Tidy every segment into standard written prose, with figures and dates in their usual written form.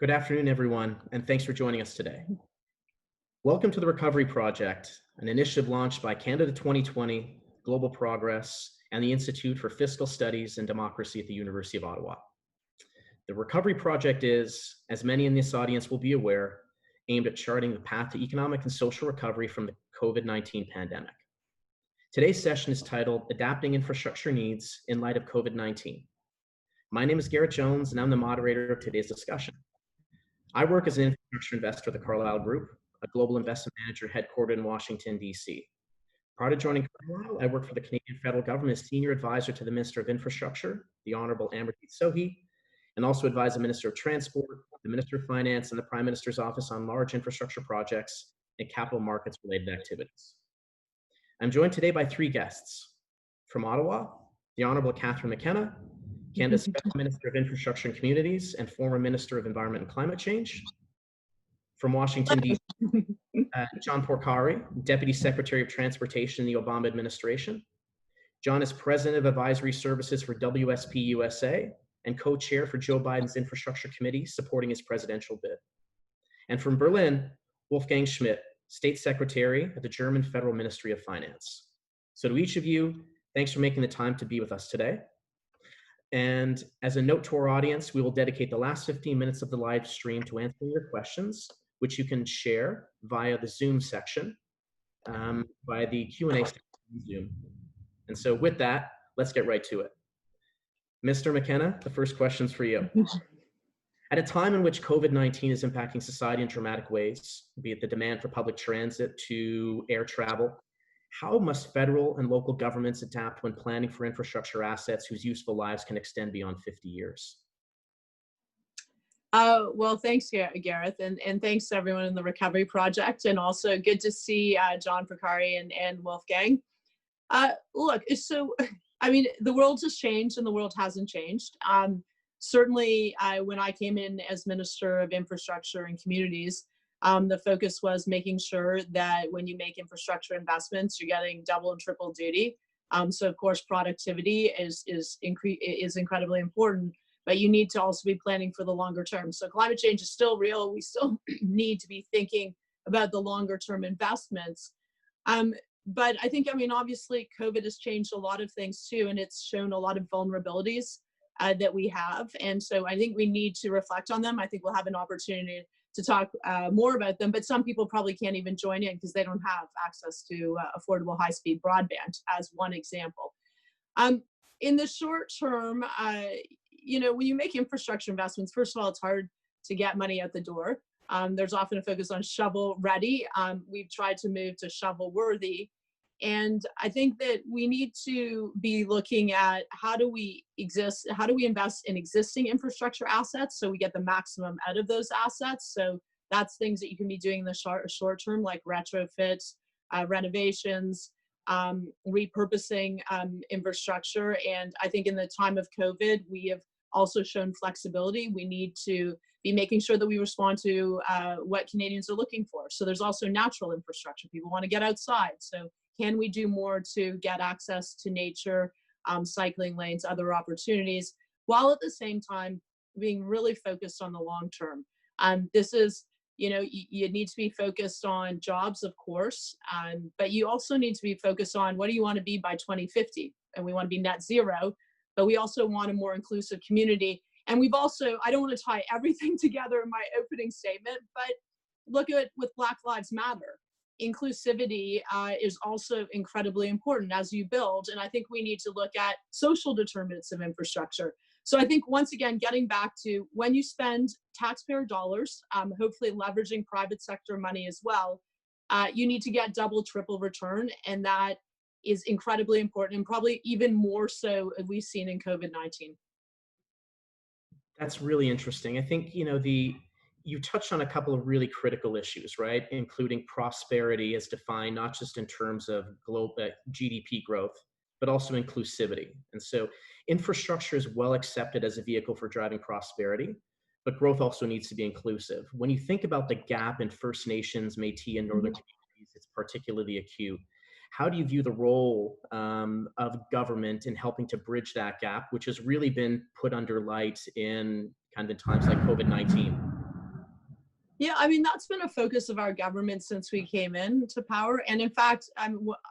Good afternoon, everyone, and thanks for joining us today. Welcome to the Recovery Project, an initiative launched by Canada 2020, Global Progress, and the Institute for Fiscal Studies and Democracy at the University of Ottawa. The Recovery Project is, as many in this audience will be aware, aimed at charting the path to economic and social recovery from the COVID-19 pandemic. Today's session is titled Adapting Infrastructure Needs in Light of COVID-19. My name is Gareth Jones, and I'm the moderator of today's discussion. I work as an infrastructure investor at the Carlyle Group, a global investment manager headquartered in Washington, D.C. Prior to joining Carlyle, I worked for the Canadian federal government as senior advisor to the Minister of Infrastructure, the Honorable Amarjeet Sohi, and also advised the Minister of Transport, the Minister of Finance, and the Prime Minister's Office on large infrastructure projects and capital markets related activities. I'm joined today by three guests. From Ottawa, the Honorable Catherine McKenna, Canada's Special Minister of Infrastructure and Communities and former Minister of Environment and Climate Change. From Washington, D.C., John Porcari, Deputy Secretary of Transportation in the Obama administration. John is President of Advisory Services for WSP USA and co-chair for Joe Biden's Infrastructure Committee supporting his presidential bid. And from Berlin, Wolfgang Schmidt, State Secretary at the German Federal Ministry of Finance. So to each of you, thanks for making the time to be with us today. And as a note to our audience, we will dedicate the last 15 minutes of the live stream to answering your questions, which you can share via the Zoom section, via the Q&A section in Zoom. And so with that, let's get right to it. Mr. McKenna, the first question's for you. At a time in which COVID-19 is impacting society in dramatic ways, be it the demand for public transit to air travel, how must federal and local governments adapt when planning for infrastructure assets whose useful lives can extend beyond 50 years? Well, thanks, Gareth, and thanks to everyone in the Recovery Project, and also good to see John Porcari and Wolfgang. Look, so, I mean, the world has changed and the world hasn't changed. Certainly, when I came in as Minister of Infrastructure and Communities, the focus was making sure that when you make infrastructure investments, you're getting double and triple duty. So of course, productivity is incredibly important, but you need to also be planning for the longer term. So climate change is still real. We still need to be thinking about the longer term investments. But I think, obviously COVID has changed a lot of things too, and it's shown a lot of vulnerabilities that we have. And so I think we need to reflect on them. I think we'll have an opportunity to talk more about them, but some people probably can't even join in because they don't have access to affordable high-speed broadband, as one example. In the short term, when you make infrastructure investments, first of all, it's hard to get money out the door. There's often a focus on shovel ready. We've tried to move to shovel worthy. And I think that we need to be looking at how do we invest in existing infrastructure assets so we get the maximum out of those assets. So that's things that you can be doing in the short term, like retrofits, renovations, repurposing infrastructure. And I think in the time of COVID, we have also shown flexibility. We need to be making sure that we respond to what Canadians are looking for. So there's also natural infrastructure. People want to get outside. So can we do more to get access to nature, cycling lanes, other opportunities, while at the same time being really focused on the long term? This is, you need to be focused on jobs, of course, but you also need to be focused on what do you want to be by 2050? And we want to be net zero, but we also want a more inclusive community. And we've also, I don't want to tie everything together in my opening statement, but look at with Black Lives Matter. Inclusivity is also incredibly important as you build. And I think we need to look at social determinants of infrastructure. So I think, once again, getting back to when you spend taxpayer dollars, hopefully leveraging private sector money as well, you need to get double, triple return. And that is incredibly important, and probably even more so as we've seen in COVID-19. That's really interesting. I think, you touched on a couple of really critical issues, right? Including prosperity as defined, not just in terms of global GDP growth, but also inclusivity. And so infrastructure is well accepted as a vehicle for driving prosperity, but growth also needs to be inclusive. When you think about the gap in First Nations, Métis, and Northern communities, it's particularly acute. How do you view the role of government in helping to bridge that gap, which has really been put under light in kind of times like COVID-19? Yeah, I mean, that's been a focus of our government since we came into power. And in fact,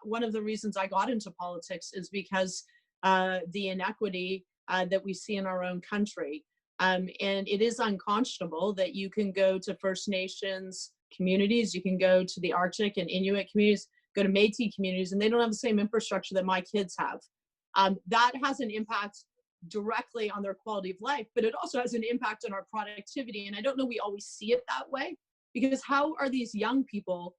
one of the reasons I got into politics is because the inequity that we see in our own country. And it is unconscionable that you can go to First Nations communities, you can go to the Arctic and Inuit communities, go to Métis communities, and they don't have the same infrastructure that my kids have. That has an impact directly on their quality of life, but it also has an impact on our productivity. And I don't know we always see it that way, because how are these young people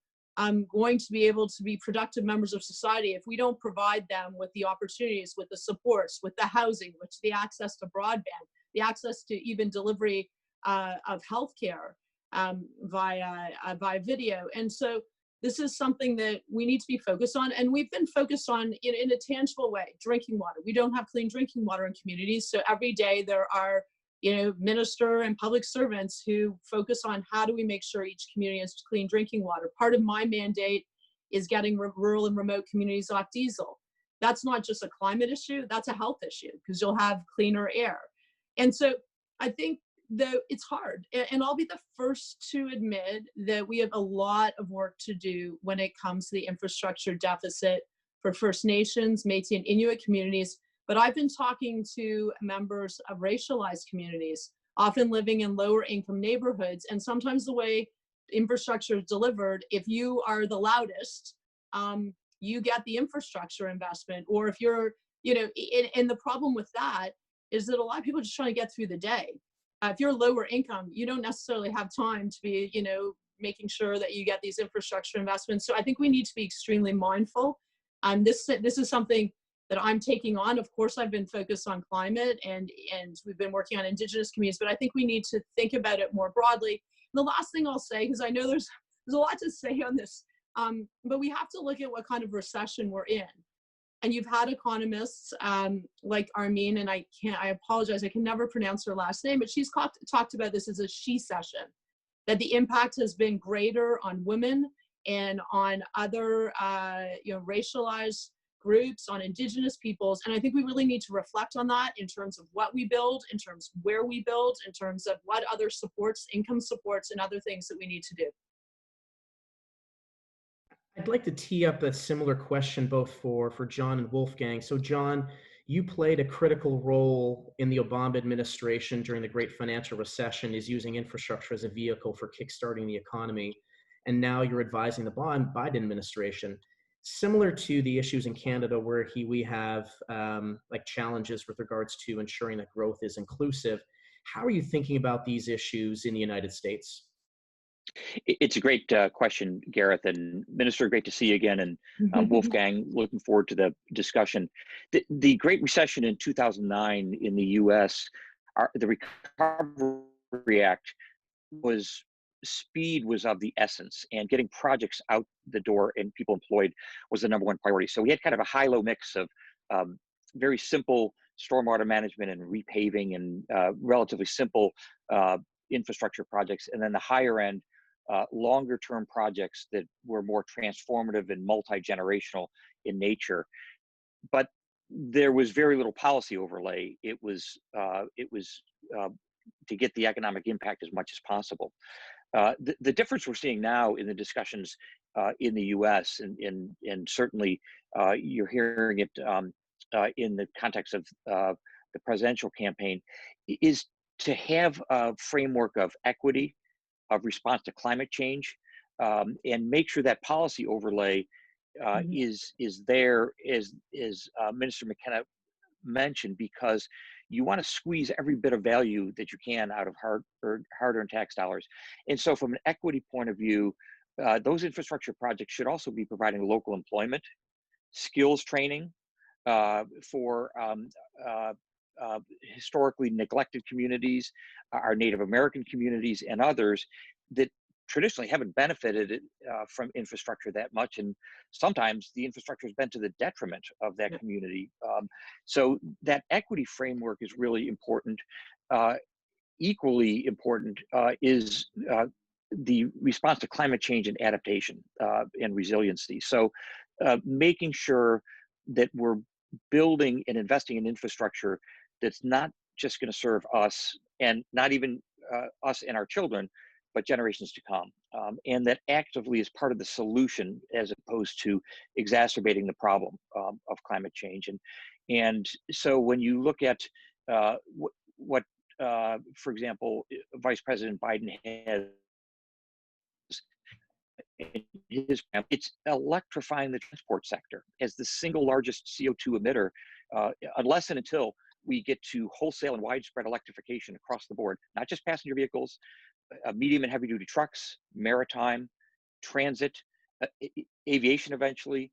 going to be able to be productive members of society if we don't provide them with the opportunities, with the supports, with the housing, with the access to broadband, the access to even delivery of healthcare via video. And so this is something that we need to be focused on, and we've been focused on in a tangible way. Drinking water. We don't have clean drinking water in communities, so every day there are minister and public servants who focus on how do we make sure each community has clean drinking water. Part of my mandate is getting rural and remote communities off diesel. That's not just a climate issue, that's a health issue, because you'll have cleaner air. And so I think though it's hard, and I'll be the first to admit that we have a lot of work to do when it comes to the infrastructure deficit for First Nations, Métis, and Inuit communities. But I've been talking to members of racialized communities, often living in lower income neighborhoods, and sometimes the way infrastructure is delivered, if you are the loudest, you get the infrastructure investment. Or if you're, and the problem with that is that a lot of people are just trying to get through the day. If you're lower income, you don't necessarily have time to be, making sure that you get these infrastructure investments. So I think we need to be extremely mindful. This is something that I'm taking on. Of course, I've been focused on climate and we've been working on Indigenous communities, but I think we need to think about it more broadly. And the last thing I'll say, because I know there's a lot to say on this, but we have to look at what kind of recession we're in. And you've had economists like Armin, and I apologize, I can never pronounce her last name, but she's talked about this as a she session, that the impact has been greater on women and on other racialized groups, on Indigenous peoples. And I think we really need to reflect on that in terms of what we build, in terms of where we build, in terms of what other supports, income supports, and other things that we need to do. I'd like to tee up a similar question both for John and Wolfgang. So John, you played a critical role in the Obama administration during the great financial recession, is using infrastructure as a vehicle for kickstarting the economy. And now you're advising the Biden administration. Similar to the issues in Canada where we have like challenges with regards to ensuring that growth is inclusive, how are you thinking about these issues in the United States? It's a great question, Gareth, and Minister, great to see you again, and Wolfgang, looking forward to the discussion. The Great Recession in 2009 in the U.S., the Recovery Act speed was of the essence, and getting projects out the door and people employed was the number one priority. So we had kind of a high-low mix of very simple stormwater management and repaving and relatively simple infrastructure projects, and then the higher end, longer term projects that were more transformative and multi-generational in nature. But there was very little policy overlay. It was to get the economic impact as much as possible. The difference we're seeing now in the discussions in the U.S. and certainly you're hearing it in the context of the presidential campaign, is to have a framework of equity, of response to climate change, and make sure that policy overlay is there, as Minister McKenna mentioned, because you want to squeeze every bit of value that you can out of hard-earned tax dollars. And so from an equity point of view, those infrastructure projects should also be providing local employment, skills training for historically neglected communities, our Native American communities, and others that traditionally haven't benefited from infrastructure that much, and sometimes the infrastructure has been to the detriment of that community. So that equity framework is really important. Equally important is the response to climate change and adaptation and resiliency. So making sure that we're building and investing in infrastructure that's not just going to serve us, and not even us and our children, but generations to come, and that actively is part of the solution as opposed to exacerbating the problem of climate change. And so when you look at what for example, Vice President Biden has in his plan, it's electrifying the transport sector as the single largest CO2 emitter, unless and until we get to wholesale and widespread electrification across the board, not just passenger vehicles, medium and heavy duty trucks, maritime, transit, aviation eventually.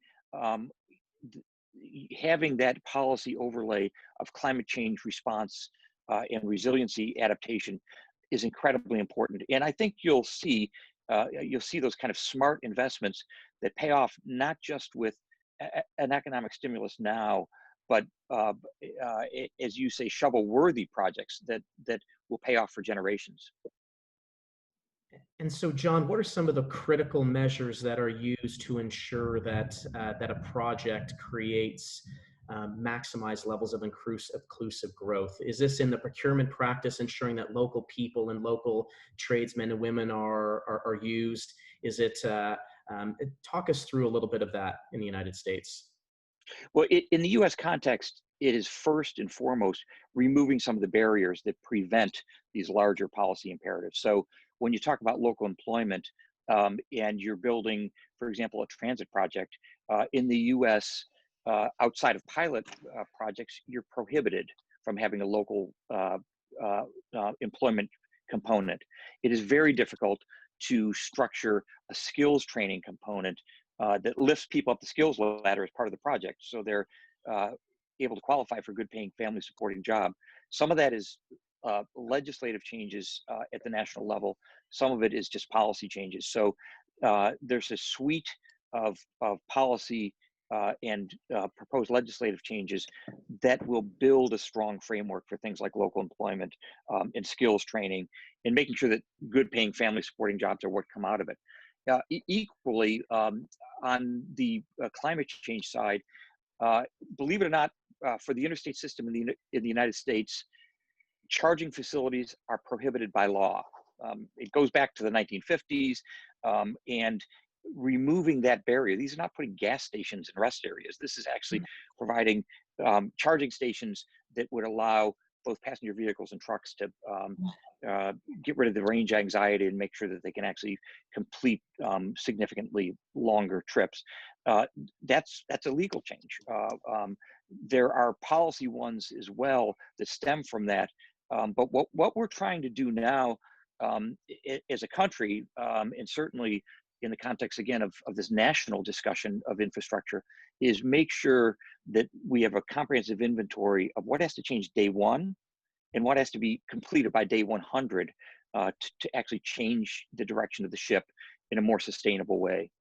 Having that policy overlay of climate change response and resiliency adaptation is incredibly important. And I think you'll see those kind of smart investments that pay off not just with an economic stimulus now, but as you say, shovel-worthy projects that will pay off for generations. And so, John, what are some of the critical measures that are used to ensure that that a project creates maximized levels of inclusive growth? Is this in the procurement practice, ensuring that local people and local tradesmen and women are used? Is it talk us through a little bit of that in the United States? Well, in the U.S. context, it is first and foremost removing some of the barriers that prevent these larger policy imperatives. So when you talk about local employment and you're building, for example, a transit project in the U.S., outside of pilot projects, you're prohibited from having a local employment component. It is very difficult to structure a skills training component that lifts people up the skills ladder as part of the project, so they're able to qualify for good paying family supporting job. Some of that is legislative changes at the national level. Some of it is just policy changes. So there's a suite of policy and proposed legislative changes that will build a strong framework for things like local employment and skills training, and making sure that good paying family supporting jobs are what come out of it. Equally, on the climate change side, believe it or not, for the interstate system in the United States, charging facilities are prohibited by law. It goes back to the 1950s, and removing that barrier. These are not putting gas stations in rest areas. This is actually providing charging stations that would allow both passenger vehicles and trucks to get rid of the range anxiety and make sure that they can actually complete significantly longer trips. That's a legal change. There are policy ones as well that stem from that. But what we're trying to do now as a country, and certainly in the context, again, of this national discussion of infrastructure, is make sure that we have a comprehensive inventory of what has to change day one and what has to be completed by day 100 to actually change the direction of the ship in a more sustainable way.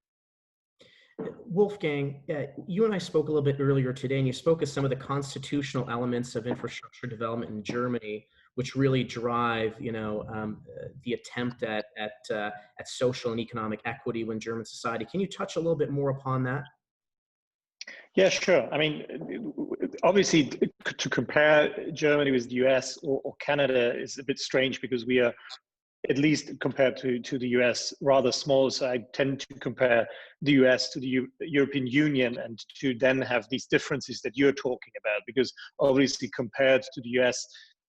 Wolfgang, you and I spoke a little bit earlier today, and you spoke of some of the constitutional elements of infrastructure development in Germany, which really drive, the attempt at social and economic equity within German society. Can you touch a little bit more upon that? Yeah, sure. I mean, obviously, to compare Germany with the US or Canada is a bit strange, because we are, at least compared to the US, rather small. So I tend to compare the US to the European Union, and to then have these differences that you're talking about, because obviously compared to the US,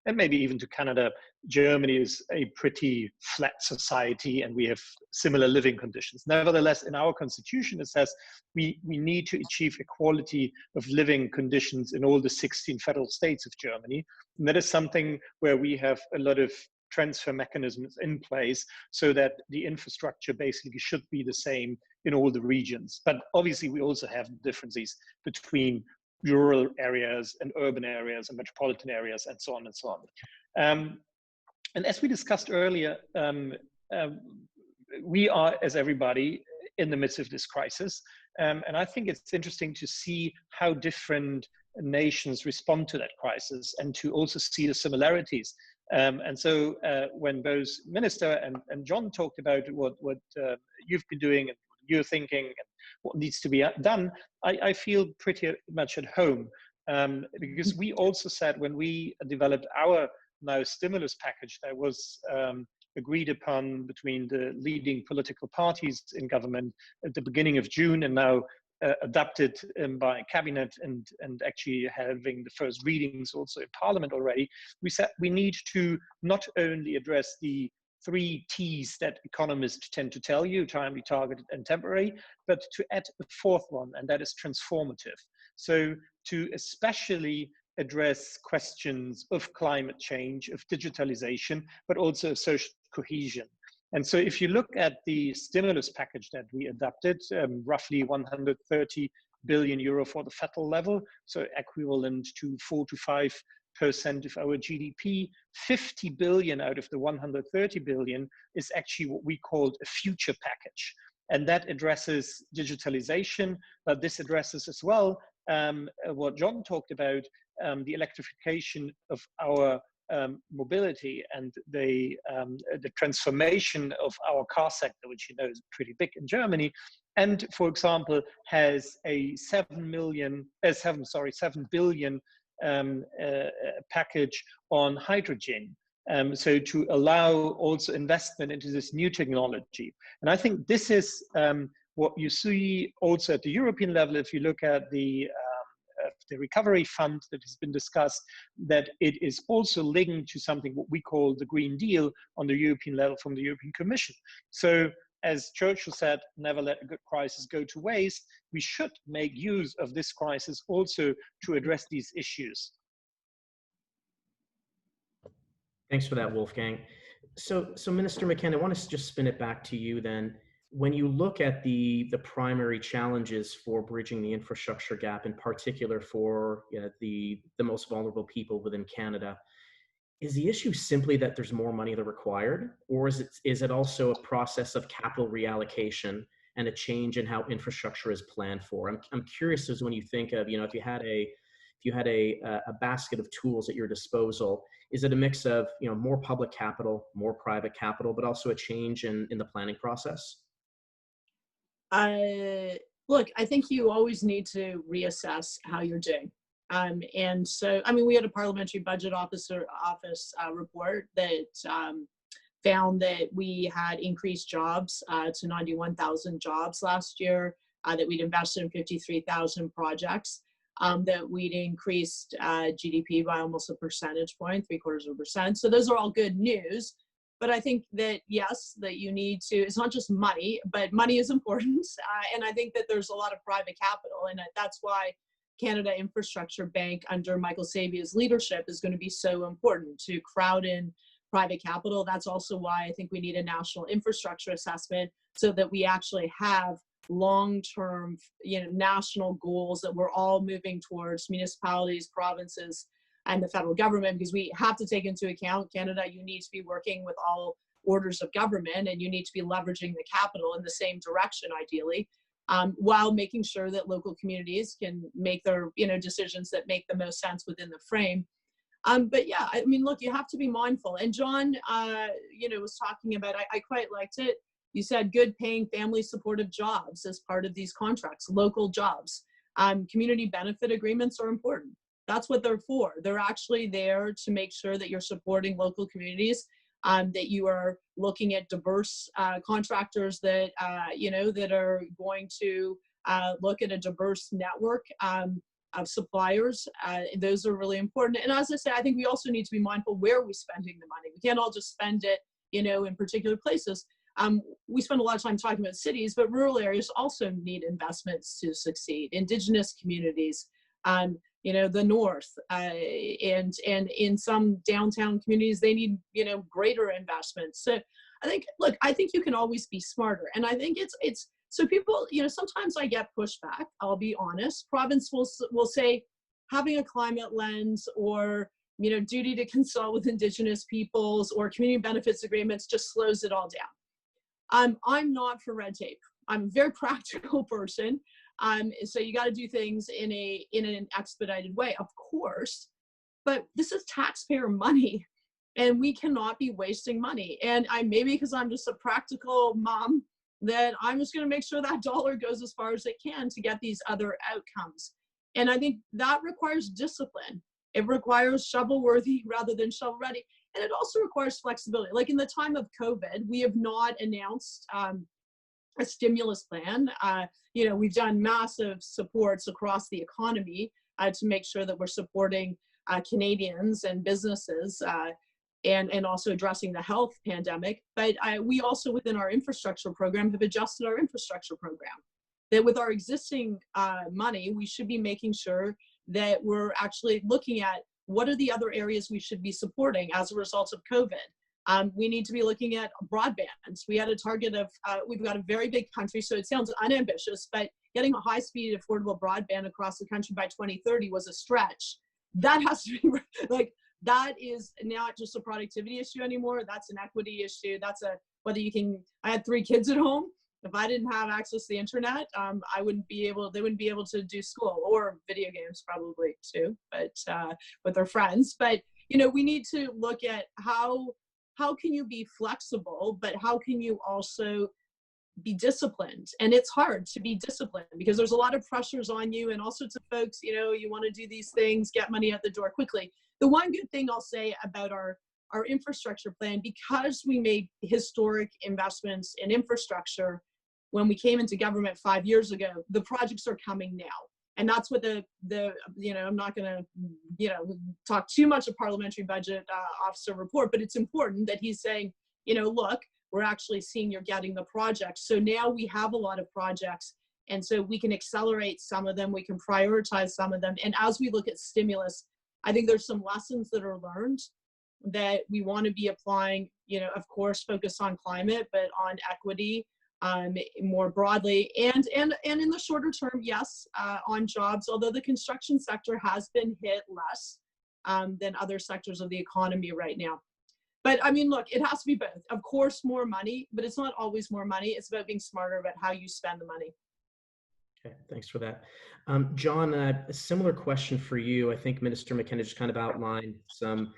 and maybe even to Canada, Germany is a pretty flat society, and we have similar living conditions. Nevertheless, in our constitution, it says we need to achieve equality of living conditions in all the 16 federal states of Germany. And that is something where we have a lot of transfer mechanisms in place, so that the infrastructure basically should be the same in all the regions. But obviously, we also have differences between rural areas and urban areas and metropolitan areas, and so on and so on. And as we discussed earlier, we are, as everybody, in the midst of this crisis. And I think it's interesting to see how different nations respond to that crisis, and to also see the similarities. And so when both Minister and John talked about what you've been doing and you're thinking and what needs to be done, I feel pretty much at home, because we also said, when we developed our now stimulus package, that was agreed upon between the leading political parties in government at the beginning of June, and now adopted by cabinet and actually having the first readings also in parliament already. We said we need to not only address the 3 T's that economists tend to tell you, timely, targeted, and temporary, but to add a 4th one, and that is transformative. So to especially address questions of climate change, of digitalization, but also of social cohesion. And so if you look at the stimulus package that we adopted, roughly 130 billion euro for the federal level, so equivalent to 4 to 5% of our GDP, 50 billion out of the 130 billion is actually what we called a future package. And that addresses digitalization, but this addresses as well what John talked about, the electrification of our mobility and the transformation of our car sector, which you know is pretty big in Germany, and for example has a 7 billion package on hydrogen. So to allow also investment into this new technology. And I think this is what you see also at the European level, if you look at the recovery fund that has been discussed, that it is also linked to something what we call the Green Deal on the European level from the European Commission. So as Churchill said, never let a good crisis go to waste. We should make use of this crisis also to address these issues. Thanks for that, Wolfgang. So Minister McKenna, I want to just spin it back to you then. When you look at the primary challenges for bridging the infrastructure gap, in particular for the most vulnerable people within Canada, is the issue simply that there's more money than required, or is it also a process of capital reallocation and a change in how infrastructure is planned for? I'm curious as when you think of, if you had a basket of tools at your disposal, is it a mix of more public capital, more private capital, but also a change in the planning process? Look, I think you always need to reassess how you're doing. And so, I mean, we had a parliamentary budget office report that found that we had increased jobs to 91,000 jobs last year, that we'd invested in 53,000 projects, that we'd increased GDP by almost a percentage point, 0.75%. So those are all good news. But I think that, yes, that you need to, it's not just money, but money is important. And I think that there's a lot of private capital. And that's why Canada Infrastructure Bank under Michael Savia's leadership is going to be so important to crowd in private capital. That's also why I think we need a national infrastructure assessment so that we actually have long-term, national goals that we're all moving towards, municipalities, provinces, and the federal government, because we have to take into account Canada. You need to be working with all orders of government, and you need to be leveraging the capital in the same direction, ideally, while making sure that local communities can make their decisions that make the most sense within the frame. But yeah, I mean, look, you have to be mindful. And John, was talking about, I quite liked it. You said good paying family supportive jobs as part of these contracts, local jobs. Community benefit agreements are important. That's what they're for. They're actually there to make sure that you're supporting local communities, that you are looking at diverse contractors that, that are going to look at a diverse network of suppliers. Those are really important. And as I say, I think we also need to be mindful where we're spending the money. We can't all just spend it, in particular places. We spend a lot of time talking about cities, but rural areas also need investments to succeed. Indigenous communities, the North, and in some downtown communities, they need, greater investments. So I think you can always be smarter. And I think it's so people, sometimes I get pushback, I'll be honest. Province will say having a climate lens or, duty to consult with Indigenous peoples or community benefits agreements just slows it all down. I'm not for red tape. I'm a very practical person. So you got to do things in an expedited way, of course, but this is taxpayer money and we cannot be wasting money. And maybe because I'm just a practical mom, that I'm just going to make sure that dollar goes as far as it can to get these other outcomes. And I think that requires discipline. It requires shovel worthy rather than shovel ready. And it also requires flexibility. Like in the time of COVID, we have not announced a stimulus plan. We've done massive supports across the economy to make sure that we're supporting Canadians and businesses and also addressing the health pandemic. But we also, within our infrastructure program, have adjusted our infrastructure program. That with our existing money, we should be making sure that we're actually looking at what are the other areas we should be supporting as a result of COVID. We need to be looking at broadband. We had a target of, we've got a very big country, so it sounds unambitious, but getting a high-speed, affordable broadband across the country by 2030 was a stretch. That has to be, like, that is not just a productivity issue anymore. That's an equity issue. That's whether you can, I had 3 kids at home. If I didn't have access to the internet, they wouldn't be able to do school or video games probably too, but with their friends. But, we need to look at how can you be flexible, but how can you also be disciplined? And it's hard to be disciplined because there's a lot of pressures on you and all sorts of folks, you want to do these things, get money out the door quickly. The one good thing I'll say about our infrastructure plan, because we made historic investments in infrastructure when we came into government 5 years ago, the projects are coming now. And that's what I'm not going to, talk too much of parliamentary budget officer report, but it's important that he's saying, look, we're actually seeing you're getting the projects. So now we have a lot of projects. And so we can accelerate some of them. We can prioritize some of them. And as we look at stimulus, I think there's some lessons that are learned that we want to be applying, of course, focus on climate, but on equity, more broadly, and in the shorter term, yes, on jobs, although the construction sector has been hit less than other sectors of the economy right now. But I mean, look, it has to be both. Of course, more money, but it's not always more money. It's about being smarter about how you spend the money. Okay, thanks for that. John, a similar question for you. I think Minister McKenna just kind of outlined some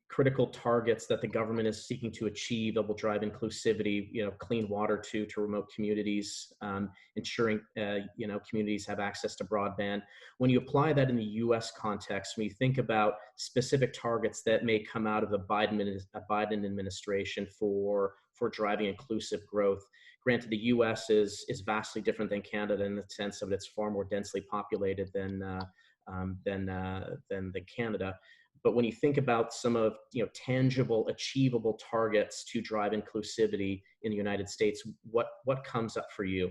critical targets that the government is seeking to achieve that will drive inclusivity, clean water to remote communities, ensuring, communities have access to broadband. When you apply that in the U.S. context, when you think about specific targets that may come out of the Biden administration for driving inclusive growth, granted, the U.S. is vastly different than Canada in the sense of it's far more densely populated than Canada. But when you think about some of tangible, achievable targets to drive inclusivity in the United States, what comes up for you?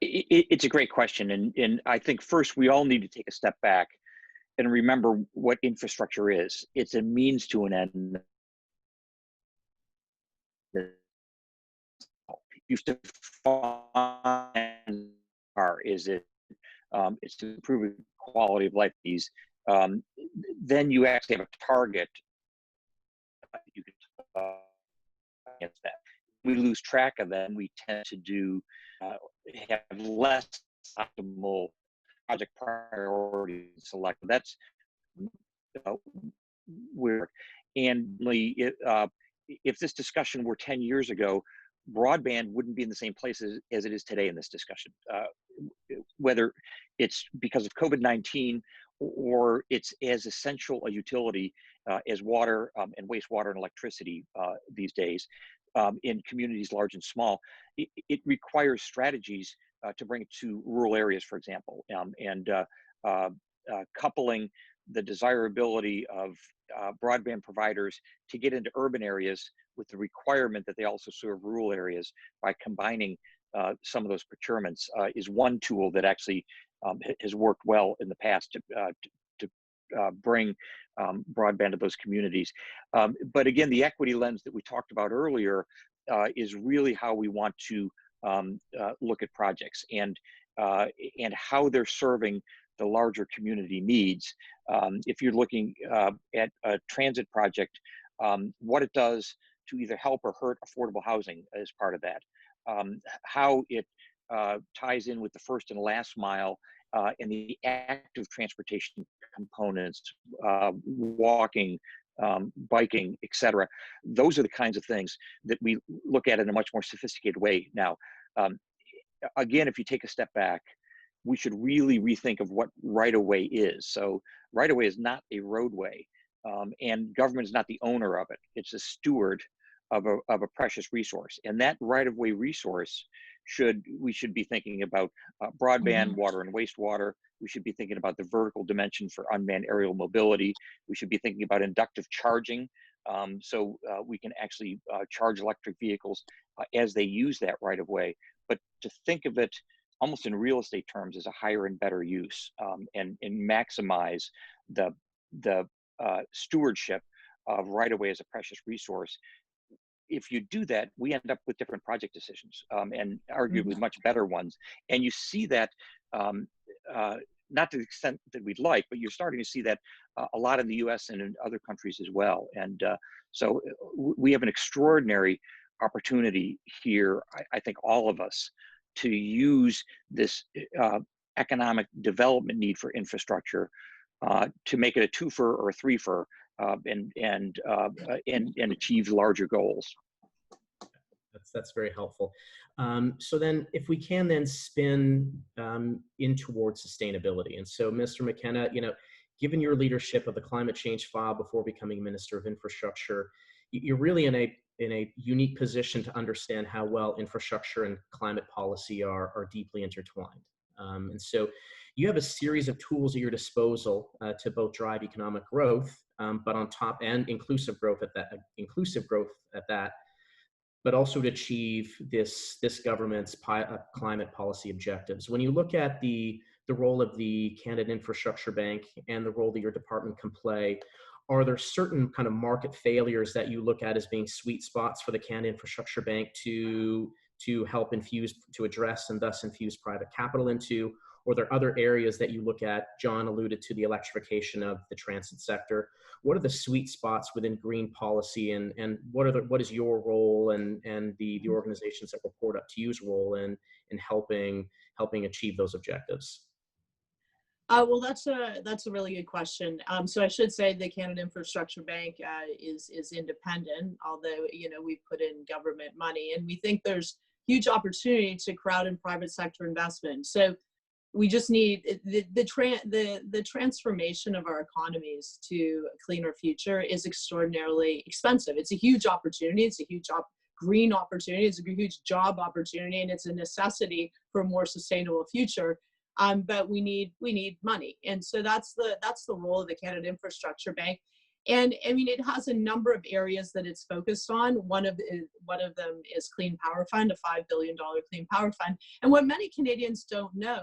It's a great question, and I think first we all need to take a step back and remember what infrastructure is. It's a means to an end. Used to find is it it's to improve the quality of life. These then you actually have a target. You can against that. We lose track of that, and we tend to do have less optimal project priorities selected. That's weird. And if this discussion were 10 years ago, broadband wouldn't be in the same place as it is today in this discussion, whether it's because of COVID-19 or it's as essential a utility as water and wastewater and electricity these days in communities large and small. It requires strategies to bring it to rural areas, for example, and coupling the desirability of broadband providers to get into urban areas with the requirement that they also serve rural areas by combining some of those procurements is one tool that actually has worked well in the past to bring broadband to those communities. But again, the equity lens that we talked about earlier is really how we want to look at projects and how they're serving the larger community needs. If you're looking at a transit project, what it does to either help or hurt affordable housing as part of that, how it ties in with the first and last mile and the active transportation components, walking, biking, etc. Those are the kinds of things that we look at in a much more sophisticated way now. Again, if you take a step back, we should really rethink of what right-of-way is. So right-of-way is not a roadway. and government is not the owner of it. It's a steward of a precious resource. And that right-of-way resource we should be thinking about broadband, water and wastewater. We should be thinking about the vertical dimension for unmanned aerial mobility. We should be thinking about inductive charging, so we can actually charge electric vehicles as they use that right-of-way. But to think of it almost in real estate terms as a higher and better use, and maximize the stewardship of right-of-way as a precious resource. If you do that, we end up with different project decisions, and arguably much better ones. And you see that, not to the extent that we'd like, but you're starting to see that a lot in the US and in other countries as well. And so we have an extraordinary opportunity here, I think all of us, to use this economic development need for infrastructure to make it a twofer or a threefer, and achieve larger goals. That's very helpful. So then if we can then spin in towards sustainability. And so Mr. McKenna, given your leadership of the climate change file before becoming Minister of Infrastructure, you're really in a unique position to understand how well infrastructure and climate policy are deeply intertwined. And so you have a series of tools at your disposal to both drive economic growth, but on top, and inclusive growth at that, but also to achieve this government's climate policy objectives. When you look at the role of the Canada Infrastructure Bank and the role that your department can play, are there certain kind of market failures that you look at as being sweet spots for the Canada Infrastructure Bank to help address and thus infuse private capital into? Or are there other areas that you look at? John alluded to the electrification of the transit sector. What are the sweet spots within green policy, and what is your role and the organizations that report up to you's role in helping achieve those objectives? Well, that's a really good question. So I should say the Canada Infrastructure Bank is independent, although we've put in government money, and we think there's huge opportunity to crowd in private sector investment. So we just need the transformation of our economies to a cleaner future is extraordinarily expensive. It's a huge opportunity. It's a huge green opportunity. It's a huge job opportunity, and it's a necessity for a more sustainable future. But we need money, and so that's the role of the Canada Infrastructure Bank. And I mean, it has a number of areas that it's focused on. One of them is Clean Power Fund, a $5 billion Clean Power Fund. And what many Canadians don't know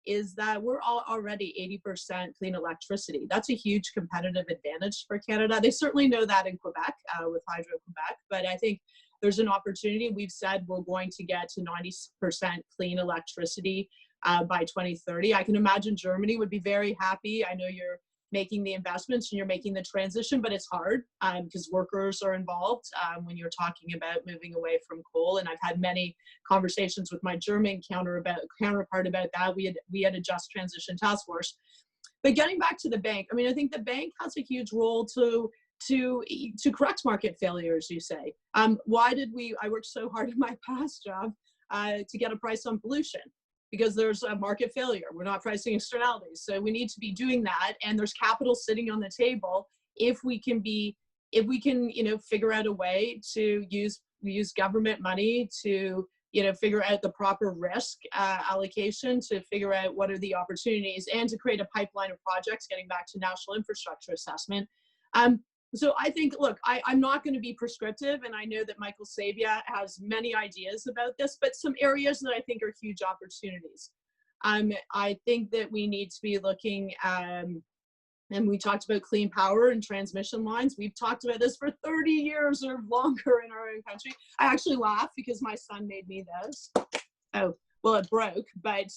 is that we're already 80% clean electricity. That's a huge competitive advantage for Canada. They certainly know that in Quebec with Hydro-Quebec, but I think there's an opportunity. We've said we're going to get to 90% clean electricity by 2030. I can imagine Germany would be very happy. I know you're making the investments and you're making the transition, but it's hard because workers are involved when you're talking about moving away from coal. And I've had many conversations with my German counterpart about that. We had a just transition task force. But getting back to the bank, I mean, I think the bank has a huge role to correct market failures, you say. I worked so hard in my past job to get a price on pollution, because there's a market failure. We're not pricing externalities. So we need to be doing that. And there's capital sitting on the table if we can figure out a way to use government money to, figure out the proper risk allocation, to figure out what are the opportunities, and to create a pipeline of projects, getting back to national infrastructure assessment. So I think, look, I'm not going to be prescriptive, and I know that Michael Sabia has many ideas about this, but some areas that I think are huge opportunities. I think that we need to be looking, and we talked about clean power and transmission lines. We've talked about this for 30 years or longer in our own country. I actually laugh because my son made me this. Oh, well, it broke, but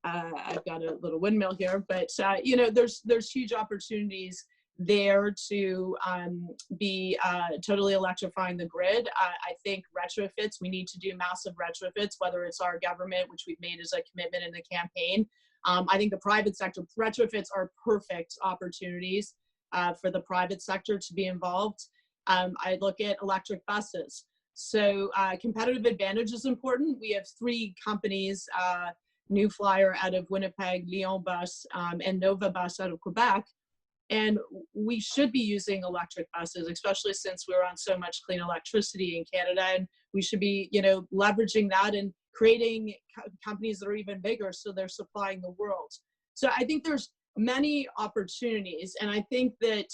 I've got a little windmill here, but there's huge opportunities there to be totally electrifying the grid. I think retrofits, we need to do massive retrofits, whether it's our government, which we've made as a commitment in the campaign. I think the private sector retrofits are perfect opportunities for the private sector to be involved. I look at electric buses. So competitive advantage is important. We have 3 companies, New Flyer out of Winnipeg, Lyon Bus, and Nova Bus out of Quebec. And we should be using electric buses, especially since we're on so much clean electricity in Canada. And we should be, leveraging that and creating companies that are even bigger, so they're supplying the world. So I think there's many opportunities. And I think that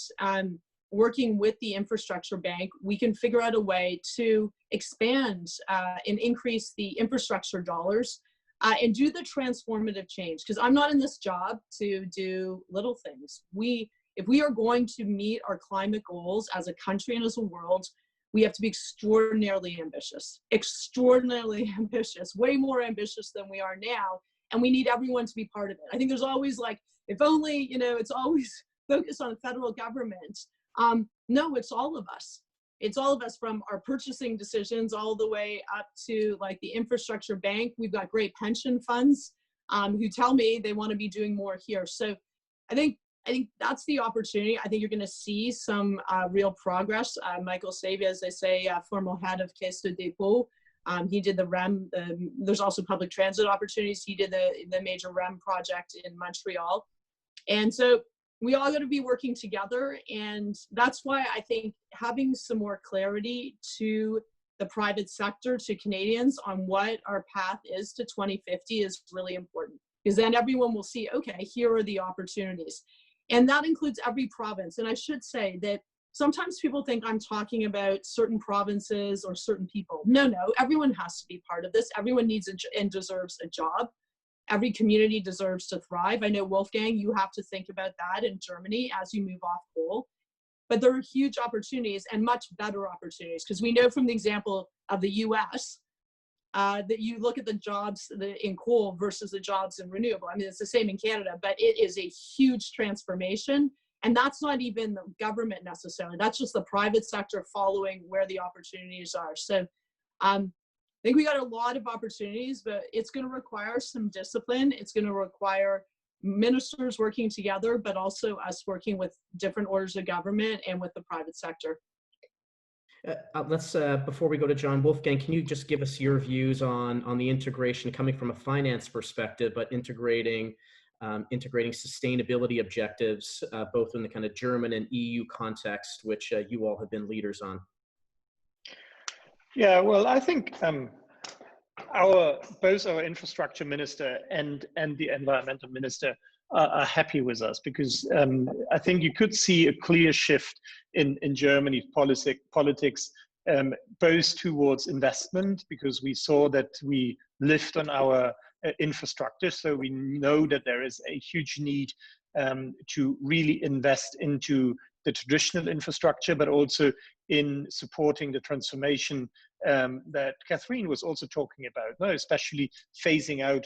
working with the infrastructure bank, we can figure out a way to expand and increase the infrastructure dollars and do the transformative change. Because I'm not in this job to do little things. If we are going to meet our climate goals as a country and as a world, we have to be extraordinarily ambitious, way more ambitious than we are now. And we need everyone to be part of it. I think there's always if only, it's always focused on the federal government. No, it's all of us. It's all of us, from our purchasing decisions all the way up to the infrastructure bank. We've got great pension funds who tell me they want to be doing more here. So I think that's the opportunity. I think you're going to see some real progress. Michael Savia, as they say, former head of Caisse de Dépôt, he did the REM. There's also public transit opportunities. He did the major REM project in Montreal. And so we all got to be working together. And that's why I think having some more clarity to the private sector, to Canadians, on what our path is to 2050 is really important. Because then everyone will see, okay, here are the opportunities. And that includes every province. And I should say that sometimes people think I'm talking about certain provinces or certain people. No, everyone has to be part of this. Everyone needs and deserves a job. Every community deserves to thrive. I know, Wolfgang, you have to think about that in Germany as you move off coal. But there are huge opportunities and much better opportunities, because we know from the example of the US that you look at the jobs in coal versus the jobs in renewable. I mean, it's the same in Canada, but it is a huge transformation. And that's not even the government necessarily. That's just the private sector following where the opportunities are. So I think we got a lot of opportunities, but it's going to require some discipline. It's going to require ministers working together, but also us working with different orders of government and with the private sector. Let's before we go to John, Wolfgang, can you just give us your views on the integration coming from a finance perspective, but integrating sustainability objectives, both in the kind of German and EU context, which you all have been leaders on? Yeah, well, I think both our infrastructure minister and the environmental minister are happy with us, because I think you could see a clear shift in Germany politics, both towards investment, because we saw that we lived on our infrastructure. So we know that there is a huge need to really invest into the traditional infrastructure, but also in supporting the transformation that Catherine was also talking about, no? Especially phasing out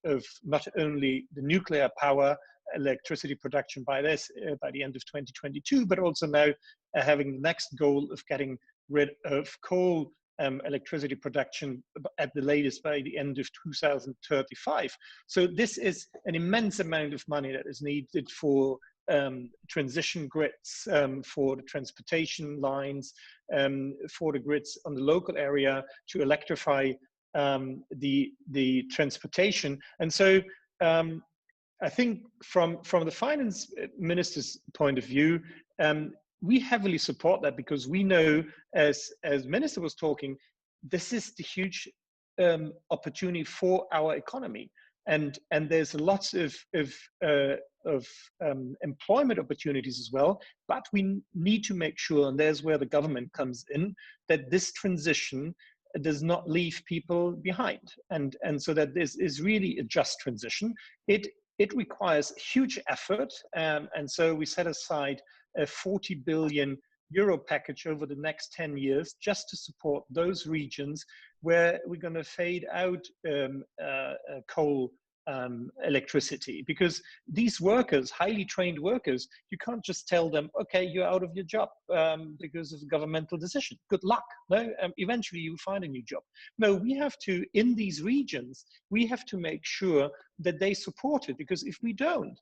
of not only the nuclear power electricity production by the end of 2022, but also now having the next goal of getting rid of coal electricity production at the latest by the end of 2035. So this is an immense amount of money that is needed for transition grids, for the transportation lines, for the grids on the local area to electrify the transportation. And so I think from the finance minister's point of view, we heavily support that, because we know, as minister was talking, this is the huge opportunity for our economy. And there's lots of employment opportunities as well, but we need to make sure, and there's where the government comes in, that this transition does not leave people behind, and so that this is really a just transition. It requires huge effort, and so we set aside a 40 billion euro package over the next 10 years just to support those regions where we're going to fade out coal electricity, because these workers, highly trained workers, you can't just tell them, okay, you're out of your job because of a governmental decision. Good luck. No, eventually you find a new job. No, we have to, in these regions, we have to make sure that they support it, because if we don't,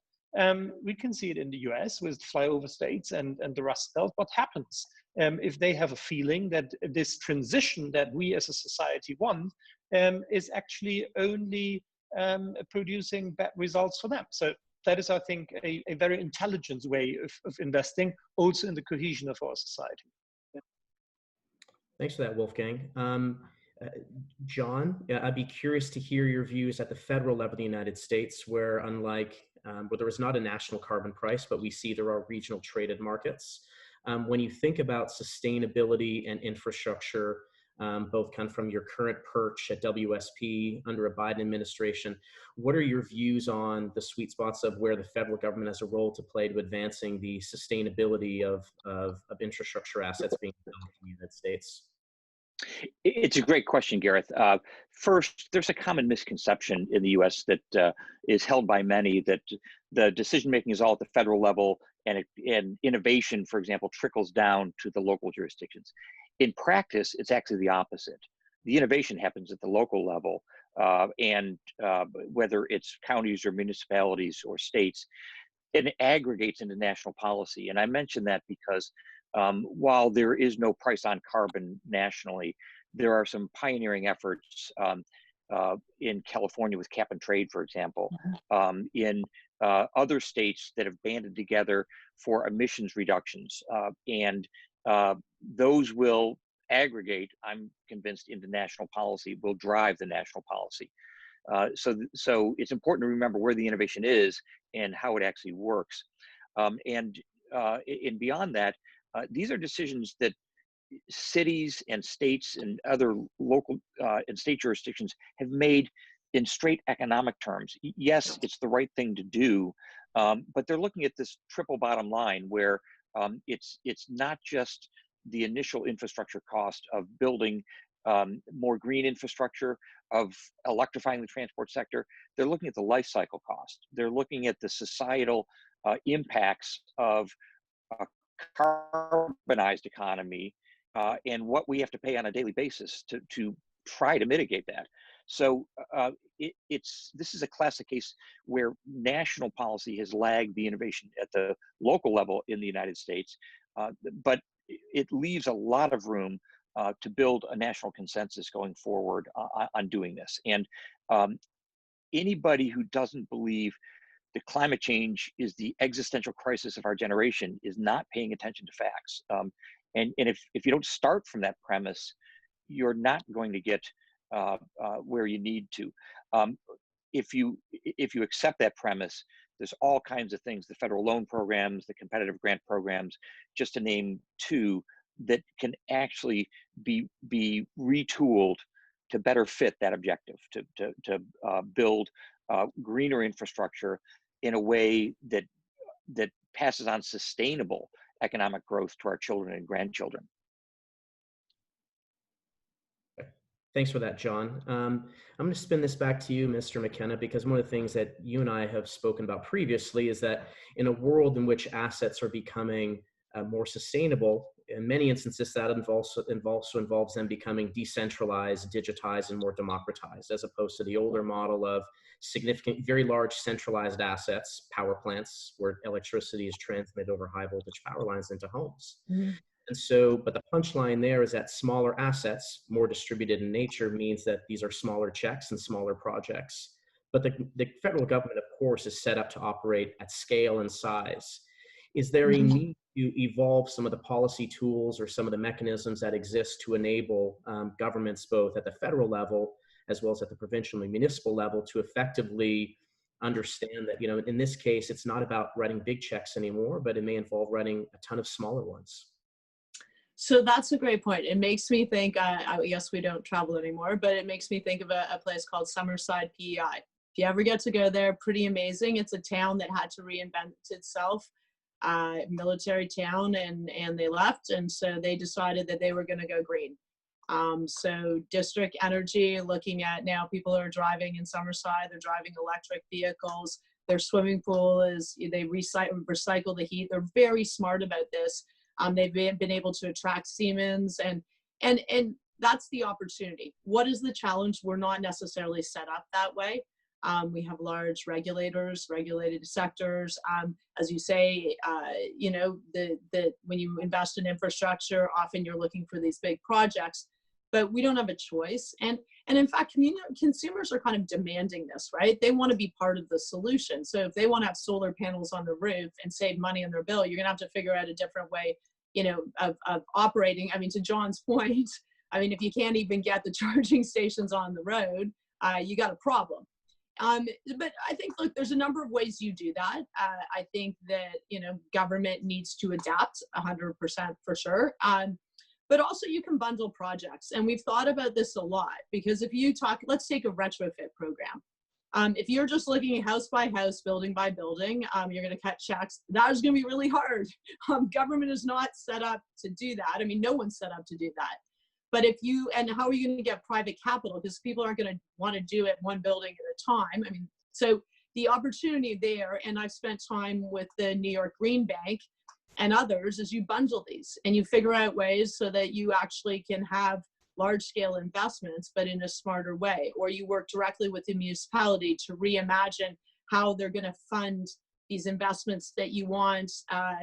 we can see it in the US with flyover states and the Rust Belt. What happens if they have a feeling that this transition that we as a society want is actually only producing bad results for them? So that is, I think, a very intelligent way of investing, also in the cohesion of our society. Thanks for that, Wolfgang. John, I'd be curious to hear your views at the federal level of the United States, where unlike where there is not a national carbon price, but we see there are regional traded markets. When you think about sustainability and infrastructure, both kind of from your current perch at WSP under a Biden administration, what are your views on the sweet spots of where the federal government has a role to play to advancing the sustainability of infrastructure assets being built in the United States? It's a great question, Gareth. First, there's a common misconception in the U.S. that is held by many that the decision-making is all at the federal level, and innovation, for example, trickles down to the local jurisdictions. In practice, it's actually the opposite. The innovation happens at the local level, and whether it's counties or municipalities or states, it aggregates into national policy. And I mention that because while there is no price on carbon nationally, there are some pioneering efforts in California with cap and trade, for example, in other states that have banded together for emissions reductions. And those will aggregate, I'm convinced, into national policy, will drive the national policy. So it's important to remember where the innovation is and how it actually works. And beyond that, these are decisions that cities and states and other local and state jurisdictions have made in straight economic terms. Yes, it's the right thing to do, but they're looking at this triple bottom line where it's not just the initial infrastructure cost of building more green infrastructure, of electrifying the transport sector. They're looking at the life cycle cost. They're looking at the societal impacts of a carbonized economy and what we have to pay on a daily basis to try to mitigate that. So this is a classic case where national policy has lagged the innovation at the local level in the United States, but it leaves a lot of room to build a national consensus going forward on doing this. And anybody who doesn't believe that climate change is the existential crisis of our generation is not paying attention to facts. And if you don't start from that premise, you're not going to get where you need to. If you accept that premise, there's all kinds of things, the federal loan programs, the competitive grant programs, just to name two, that can actually be retooled to better fit that objective, to build greener infrastructure in a way that passes on sustainable economic growth to our children and grandchildren. Thanks for that, John. I'm going to spin this back to you, Mr. McKenna, because one of the things that you and I have spoken about previously is that in a world in which assets are becoming more sustainable, in many instances that also involves them becoming decentralized, digitized, and more democratized, as opposed to the older model of significant, very large centralized assets, power plants, where electricity is transmitted over high voltage power lines into homes. Mm-hmm. And so, but the punchline there is that smaller assets, more distributed in nature, means that these are smaller checks and smaller projects. But the federal government, of course, is set up to operate at scale and size. Is there a need to evolve some of the policy tools or some of the mechanisms that exist to enable governments, both at the federal level as well as at the provincial and municipal level, to effectively understand that, you know, in this case, it's not about writing big checks anymore, but it may involve writing a ton of smaller ones? So that's a great point. It makes me think, I guess we don't travel anymore, but it makes me think of a place called Summerside, PEI. If you ever get to go there, pretty amazing. It's a town that had to reinvent itself, military town, and they left. And so they decided that they were going to go green. So district energy, looking at now people are driving in Summerside, they're driving electric vehicles. Their swimming pool they recycle the heat. They're very smart about this. They've been able to attract Siemens, and that's the opportunity. What is the challenge? We're not necessarily set up that way. We have large regulators, regulated sectors. As you say, you know, when you invest in infrastructure, often you're looking for these big projects. but we don't have a choice. And in fact, consumers are kind of demanding this, right? They want to be part of the solution. So if they want to have solar panels on the roof and save money on their bill, you're going to have to figure out a different way, you know, of operating. I mean, to John's point, I mean, if you can't even get the charging stations on the road, you got a problem. But I think, look, there's a number of ways you do that. I think that, you know, government needs to adapt 100% for sure. But also you can bundle projects. And we've thought about this a lot, because if you talk, let's take a retrofit program. If you're just looking at house by house, building by building, you're going to cut checks. That is going to be really hard. Government is not set up to do that. I mean, no one's set up to do that. But if you, and how are you going to get private capital? Because people aren't going to want to do it one building at a time. I mean, so the opportunity there, and I've spent time with the New York Green Bank and others, is you bundle these and you figure out ways so that you actually can have large scale investments, but in a smarter way. Or you work directly with the municipality to reimagine how they're going to fund these investments that you want,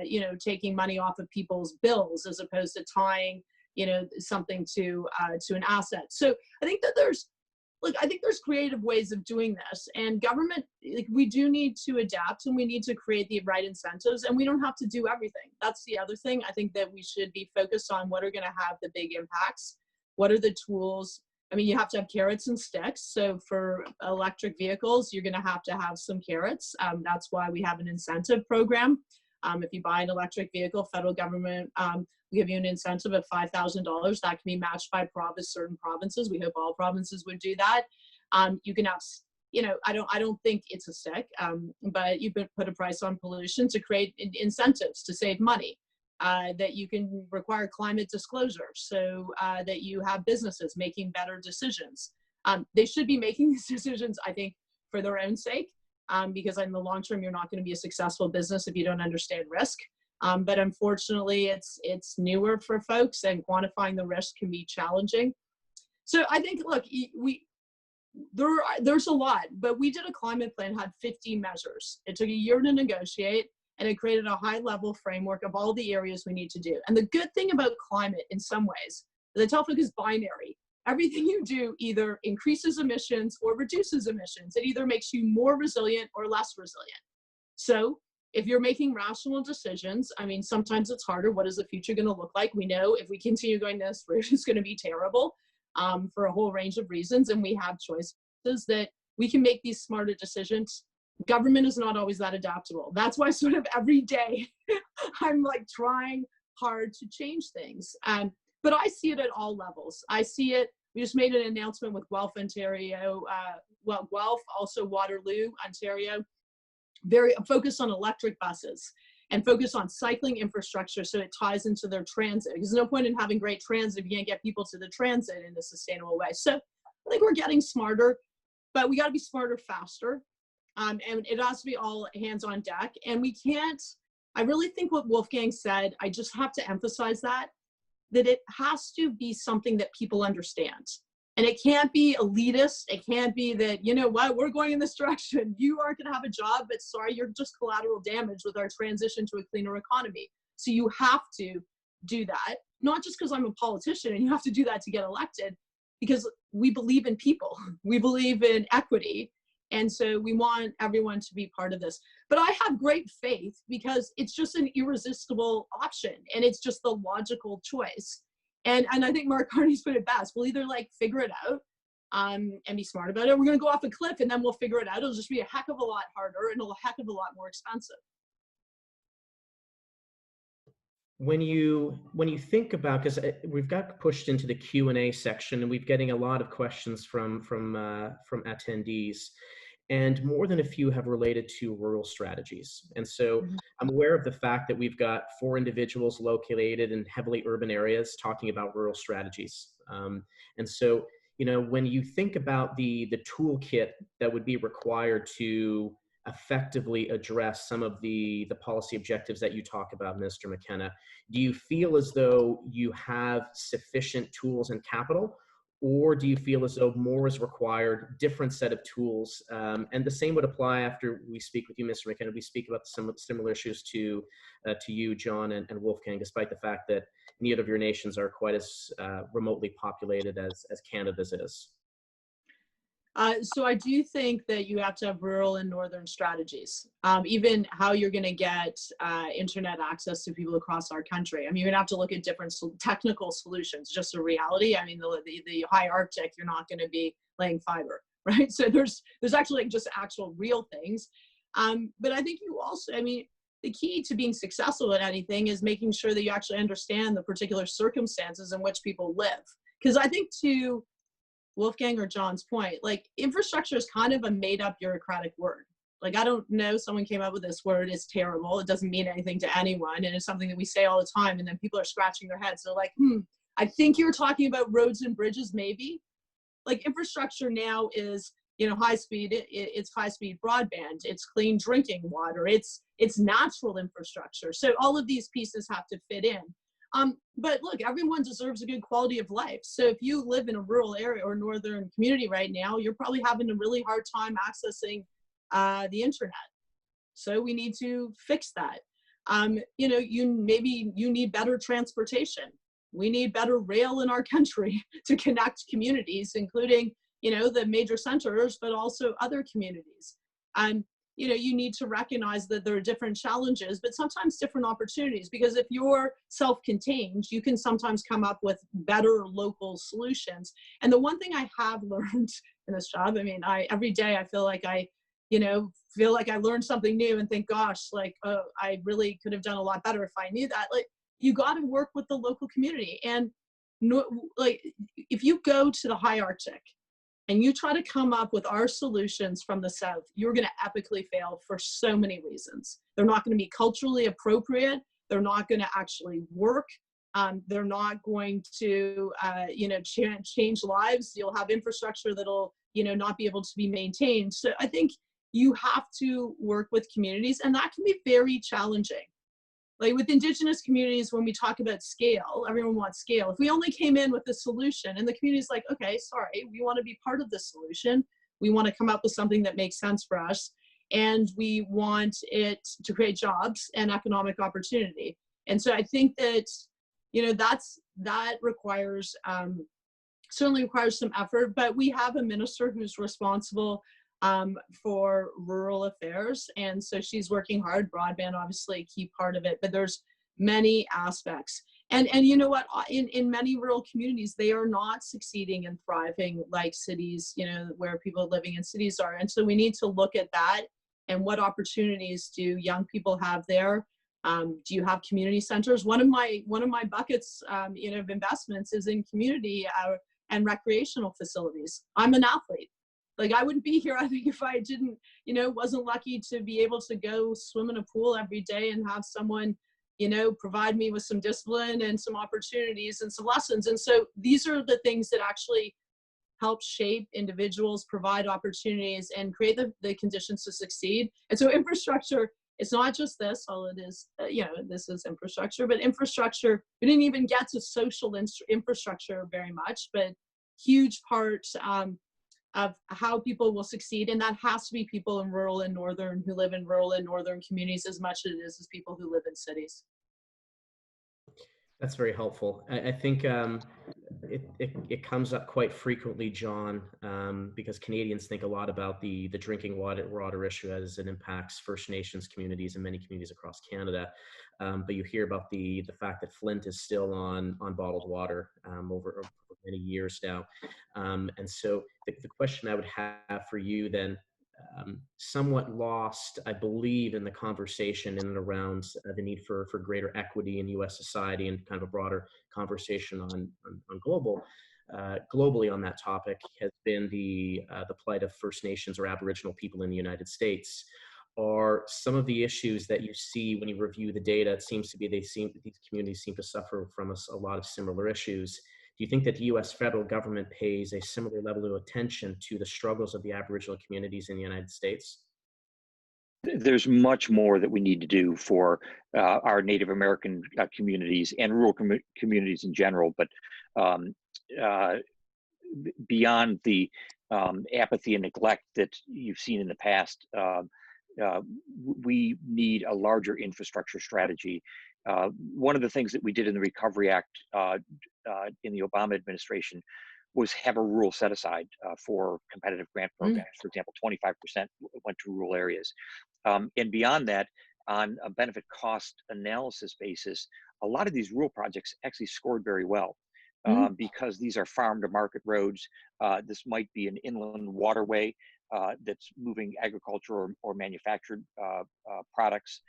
you know, taking money off of people's bills as opposed to tying, you know, something to an asset. So I think that there's, look, I think there's creative ways of doing this, and government, like, we do need to adapt and we need to create the right incentives, and we don't have to do everything. That's the other thing. I think that we should be focused on what are going to have the big impacts. What are the tools? I mean, you have to have carrots and sticks. So for electric vehicles, you're going to have some carrots. That's why we have an incentive program. If you buy an electric vehicle, federal government will give you an incentive of $5,000. That can be matched by certain provinces. We hope all provinces would do that. You can have, you know, I don't think it's a stick, but you can put a price on pollution to create incentives to save money. That you can require climate disclosure so that you have businesses making better decisions. They should be making these decisions, I think, for their own sake, because in the long term, you're not going to be a successful business if you don't understand risk. But unfortunately, it's newer for folks, and quantifying the risk can be challenging. So I think, look, there's a lot, but we did a climate plan, had 50 measures. It took a year to negotiate, and it created a high-level framework of all the areas we need to do. And the good thing about climate, in some ways, the topic is binary. Everything you do either increases emissions or reduces emissions. It either makes you more resilient or less resilient. So if you're making rational decisions, I mean, sometimes it's harder. What is the future going to look like? We know if we continue going this route, it's going to be terrible for a whole range of reasons. And we have choices that we can make these smarter decisions. Government is not always that adaptable. That's why sort of every day I'm like trying hard to change things. But I see it at all levels. I see it. We just made an announcement with Guelph, Ontario. Guelph, also Waterloo, Ontario. Very focused on electric buses and focus on cycling infrastructure so it ties into their transit. There's no point in having great transit if you can't get people to the transit in a sustainable way. So I think we're getting smarter, but we got to be smarter faster. And it has to be all hands on deck. And we can't, I really think what Wolfgang said, I just have to emphasize that it has to be something that people understand. And it can't be elitist. It can't be that, you know what, we're going in this direction. You aren't going to have a job, but sorry, you're just collateral damage with our transition to a cleaner economy. So you have to do that, not just because I'm a politician and you have to do that to get elected, because we believe in people. We believe in equity. And so we want everyone to be part of this. But I have great faith because it's just an irresistible option and it's just the logical choice. And I think Mark Carney's put it best. We'll either like figure it out and be smart about it. We're going to go off a cliff and then we'll figure it out. It'll just be a heck of a lot harder and a heck of a lot more expensive. When you think about, because we've got pushed into the Q&A section and we're getting a lot of questions from attendees, and more than a few have related to rural strategies. And so I'm aware of the fact that we've got 4 individuals located in heavily urban areas talking about rural strategies. And so, you know, when you think about the toolkit that would be required to effectively address some of the policy objectives that you talk about, Mr. McKenna, do you feel as though you have sufficient tools and capital, or do you feel as though more is required, different set of tools? And the same would apply after we speak with you, Mr. McKenna. We speak about some similar issues to you, John, and Wolfgang, despite the fact that neither of your nations are quite as remotely populated as Canada's is. So I do think that you have to have rural and northern strategies. Even how you're going to get internet access to people across our country. I mean, you're going to have to look at different technical solutions. Just a reality. I mean, the high Arctic, you're not going to be laying fiber, right? So there's actually like just actual real things. But I think you also, I mean, the key to being successful at anything is making sure that you actually understand the particular circumstances in which people live. Because I think to Wolfgang or John's point, like infrastructure is kind of a made up bureaucratic word. Like, I don't know, someone came up with this word, it's terrible. It doesn't mean anything to anyone. And it's something that we say all the time. And then people are scratching their heads. They're like, I think you're talking about roads and bridges, maybe. Like infrastructure now is, you know, high speed, it's high speed broadband, it's clean drinking water, it's natural infrastructure. So all of these pieces have to fit in. But look, everyone deserves a good quality of life. So if you live in a rural area or northern community right now, you're probably having a really hard time accessing the internet. So we need to fix that. You know, maybe you need better transportation. We need better rail in our country to connect communities, including, you know, the major centers, but also other communities. You know, you need to recognize that there are different challenges, but sometimes different opportunities, because if you're self-contained, you can sometimes come up with better local solutions. And the one thing I have learned in this job, I mean, every day I feel like I learned something new and think, gosh, like, oh, I really could have done a lot better if I knew that. Like, you got to work with the local community. And like, if you go to the high Arctic, and you try to come up with our solutions from the South, you're going to epically fail for so many reasons. They're not going to be culturally appropriate. They're not going to actually work. They're not going to, you know, change lives. You'll have infrastructure that'll, you know, not be able to be maintained. So I think you have to work with communities, and that can be very challenging. Like with Indigenous communities, when we talk about scale, everyone wants scale. If we only came in with a solution and the community's like, okay, sorry, we want to be part of the solution. We want to come up with something that makes sense for us. And we want it to create jobs and economic opportunity. And so I think that, you know, that requires, certainly requires some effort, but we have a minister who's responsible for rural affairs. And so she's working hard. Broadband, obviously a key part of it, but there's many aspects. And you know what, in many rural communities, they are not succeeding and thriving like cities, you know, where people living in cities are. And so we need to look at that and what opportunities do young people have there? Do you have community centers? One of my buckets, you know, of investments is in community and recreational facilities. I'm an athlete. Like, I wouldn't be here, I think, if I didn't, you know, wasn't lucky to be able to go swim in a pool every day and have someone, you know, provide me with some discipline and some opportunities and some lessons. And so these are the things that actually help shape individuals, provide opportunities, and create the conditions to succeed. And so infrastructure, it's not just this, all it is, you know, this is infrastructure, but infrastructure, we didn't even get to social infrastructure very much, but huge part of how people will succeed. And that has to be people in rural and northern who live in rural and northern communities as much as it is as people who live in cities. That's very helpful. I think it comes up quite frequently, John, because Canadians think a lot about the drinking water issue as it impacts First Nations communities and many communities across Canada. But you hear about the fact that Flint is still on bottled water over many years now. And so the question I would have for you then, somewhat lost, I believe, in the conversation in and around the need for greater equity in U.S. society and kind of a broader conversation on globally on that topic has been the plight of First Nations or Aboriginal people in the United States. Are some of the issues that you see when you review the data, it seems to be these communities seem to suffer from a lot of similar issues. Do you think that the U.S. federal government pays a similar level of attention to the struggles of the Aboriginal communities in the United States? There's much more that we need to do for our Native American communities and rural communities in general. But beyond the apathy and neglect that you've seen in the past, we need a larger infrastructure strategy. One of the things that we did in the Recovery Act in the Obama administration was have a rule set aside for competitive grant programs. For example, 25% went to rural areas. And beyond that, on a benefit cost analysis basis, a lot of these rural projects actually scored very well. Because these are farm to market roads. This might be an inland waterway that's moving agriculture or manufactured products.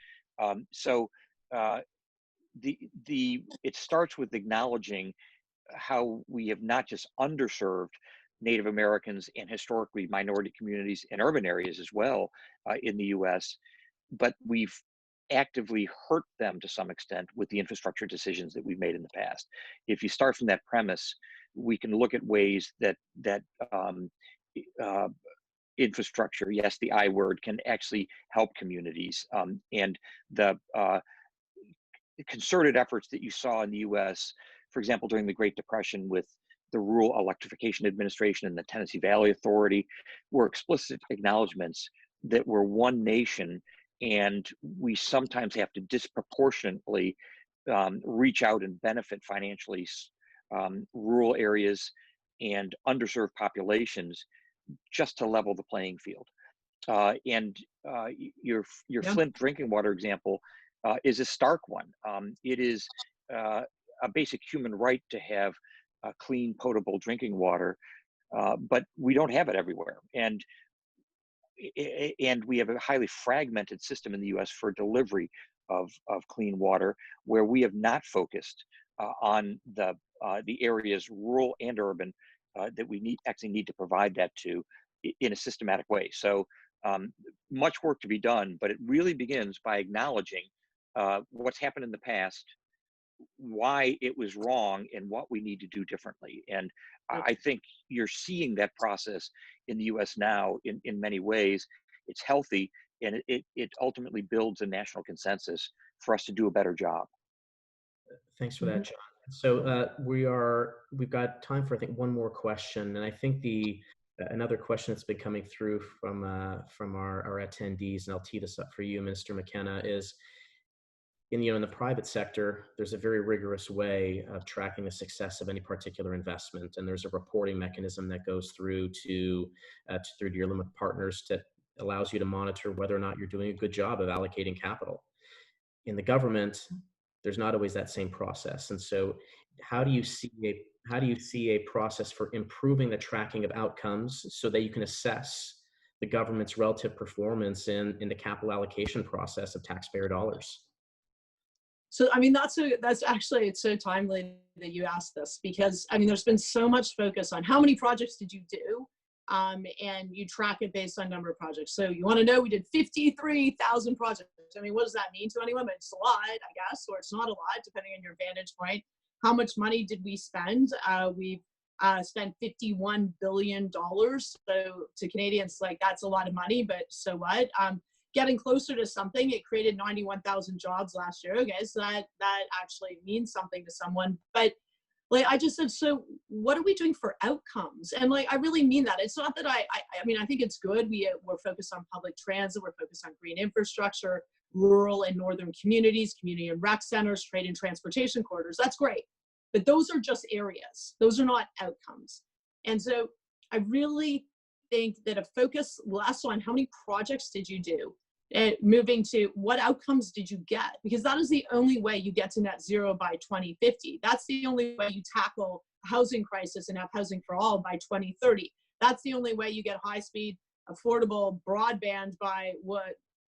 So it starts with acknowledging how we have not just underserved Native Americans and historically minority communities in urban areas as well in the US, but we've actively hurt them to some extent with the infrastructure decisions that we've made in the past. If you start from that premise, we can look at ways that infrastructure, yes, the I word, can actually help communities. And the concerted efforts that you saw in the US, for example, during the Great Depression with the Rural Electrification Administration and the Tennessee Valley Authority, were explicit acknowledgments that we're one nation, and we sometimes have to disproportionately reach out and benefit financially rural areas and underserved populations just to level the playing field. And your Flint drinking water example is a stark one. It is a basic human right to have clean, potable drinking water, but we don't have it everywhere. And we have a highly fragmented system in the US for delivery of clean water, where we have not focused on the areas, rural and urban, that we actually need to provide that to in a systematic way. So much work to be done, but it really begins by acknowledging what's happened in the past, why it was wrong, and what we need to do differently. And I think you're seeing that process in the US now in many ways. It's healthy, and it ultimately builds a national consensus for us to do a better job. Thanks for that, John. So we've got time for, I think, one more question. And I think another question that's been coming through from our attendees, and I'll tee this up for you, Minister McKenna, is in the private sector, there's a very rigorous way of tracking the success of any particular investment, and there's a reporting mechanism that goes through to your limited partners that allows you to monitor whether or not you're doing a good job of allocating capital. In the government, there's not always that same process, and so how do you see a process for improving the tracking of outcomes so that you can assess the government's relative performance in the capital allocation process of taxpayer dollars? So, I mean, that's actually, it's so timely that you asked this, because, I mean, there's been so much focus on how many projects did you do, and you track it based on number of projects. So you want to know we did 53,000 projects. I mean, what does that mean to anyone? But it's a lot, I guess, or it's not a lot, depending on your vantage point. How much money did we spend? We've spent $51 billion. So to Canadians, like, that's a lot of money, but so what? Getting closer to something. It created 91,000 jobs last year. Okay, so that actually means something to someone. But like I just said, so what are we doing for outcomes? And like, I really mean that. It's not that I mean, I think it's good. We're focused on public transit. We're focused on green infrastructure, rural and northern communities, community and rec centers, trade and transportation corridors. That's great. But those are just areas. Those are not outcomes. And so I really think that a focus less on how many projects did you do, and moving to what outcomes did you get? Because that is the only way you get to net zero by 2050. That's the only way you tackle housing crisis and have housing for all by 2030. That's the only way you get high-speed, affordable broadband by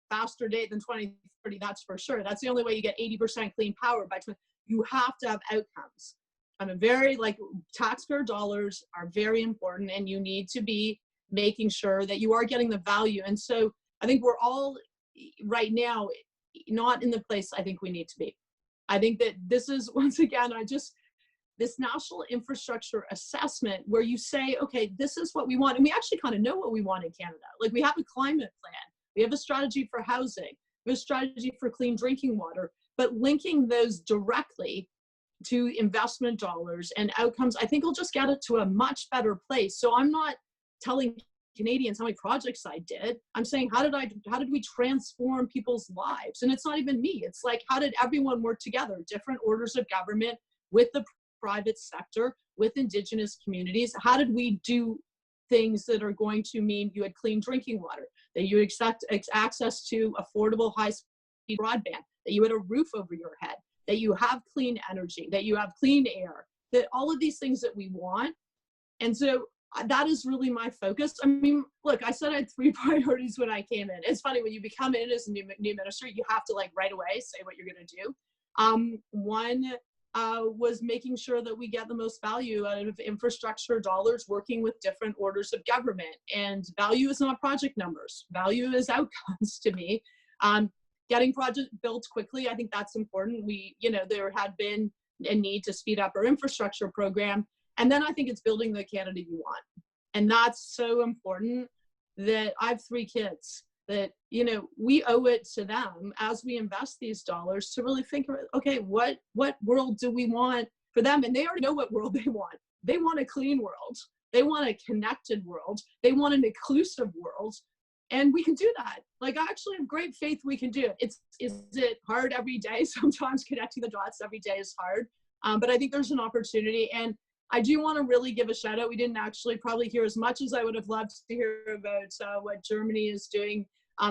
faster date than 2030, that's for sure. That's the only way you get 80% clean power by 2030. You have to have outcomes. Taxpayer dollars are very important, and you need to be making sure that you are getting the value. And so I think we're all right now not in the place I think we need to be. I think that this is, once again, this national infrastructure assessment where you say, okay, this is what we want. And we actually kind of know what we want in Canada. Like, we have a climate plan. We have a strategy for housing. We have a strategy for clean drinking water. But linking those directly to investment dollars and outcomes, I think will just get it to a much better place. So I'm not telling Canadians how many projects I did. I'm saying, how did we transform people's lives? And it's not even me. It's like, how did everyone work together? Different orders of government, with the private sector, with Indigenous communities. How did we do things that are going to mean you had clean drinking water, that you accept access to affordable high-speed broadband, that you had a roof over your head, that you have clean energy, that you have clean air, that all of these things that we want. And so that is really my focus. I mean, look, I said I had 3 priorities when I came in. It's funny, when you become in as a new minister, you have to like right away say what you're going to do. One was making sure that we get the most value out of infrastructure dollars, working with different orders of government. And value is not project numbers. Value is outcomes to me. Getting projects built quickly, I think that's important. There had been a need to speed up our infrastructure program. And then I think it's building the Canada you want. And that's so important, that I have 3 kids, that, we owe it to them as we invest these dollars to really think about, okay, what world do we want for them? And they already know what world they want. They want a clean world. They want a connected world. They want an inclusive world. And we can do that. Like, I actually have great faith we can do it. Is it hard every day? Sometimes connecting the dots every day is hard. But I think there's an opportunity. And I do want to really give a shout out. We didn't actually probably hear as much as I would have loved to hear about what Germany is doing.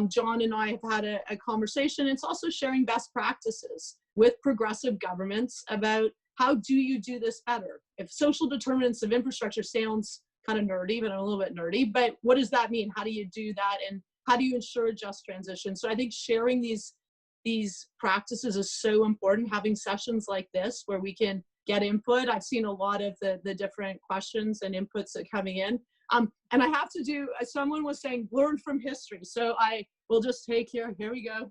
John and I have had a conversation. It's also sharing best practices with progressive governments about how do you do this better? If social determinants of infrastructure sounds kind of nerdy, but I'm a little bit nerdy, but what does that mean? How do you do that? And how do you ensure a just transition? So I think sharing these practices is so important, having sessions like this where we can get input. I've seen a lot of the different questions and inputs that are coming in. And I have to do, someone was saying, learn from history. So I will just take here we go.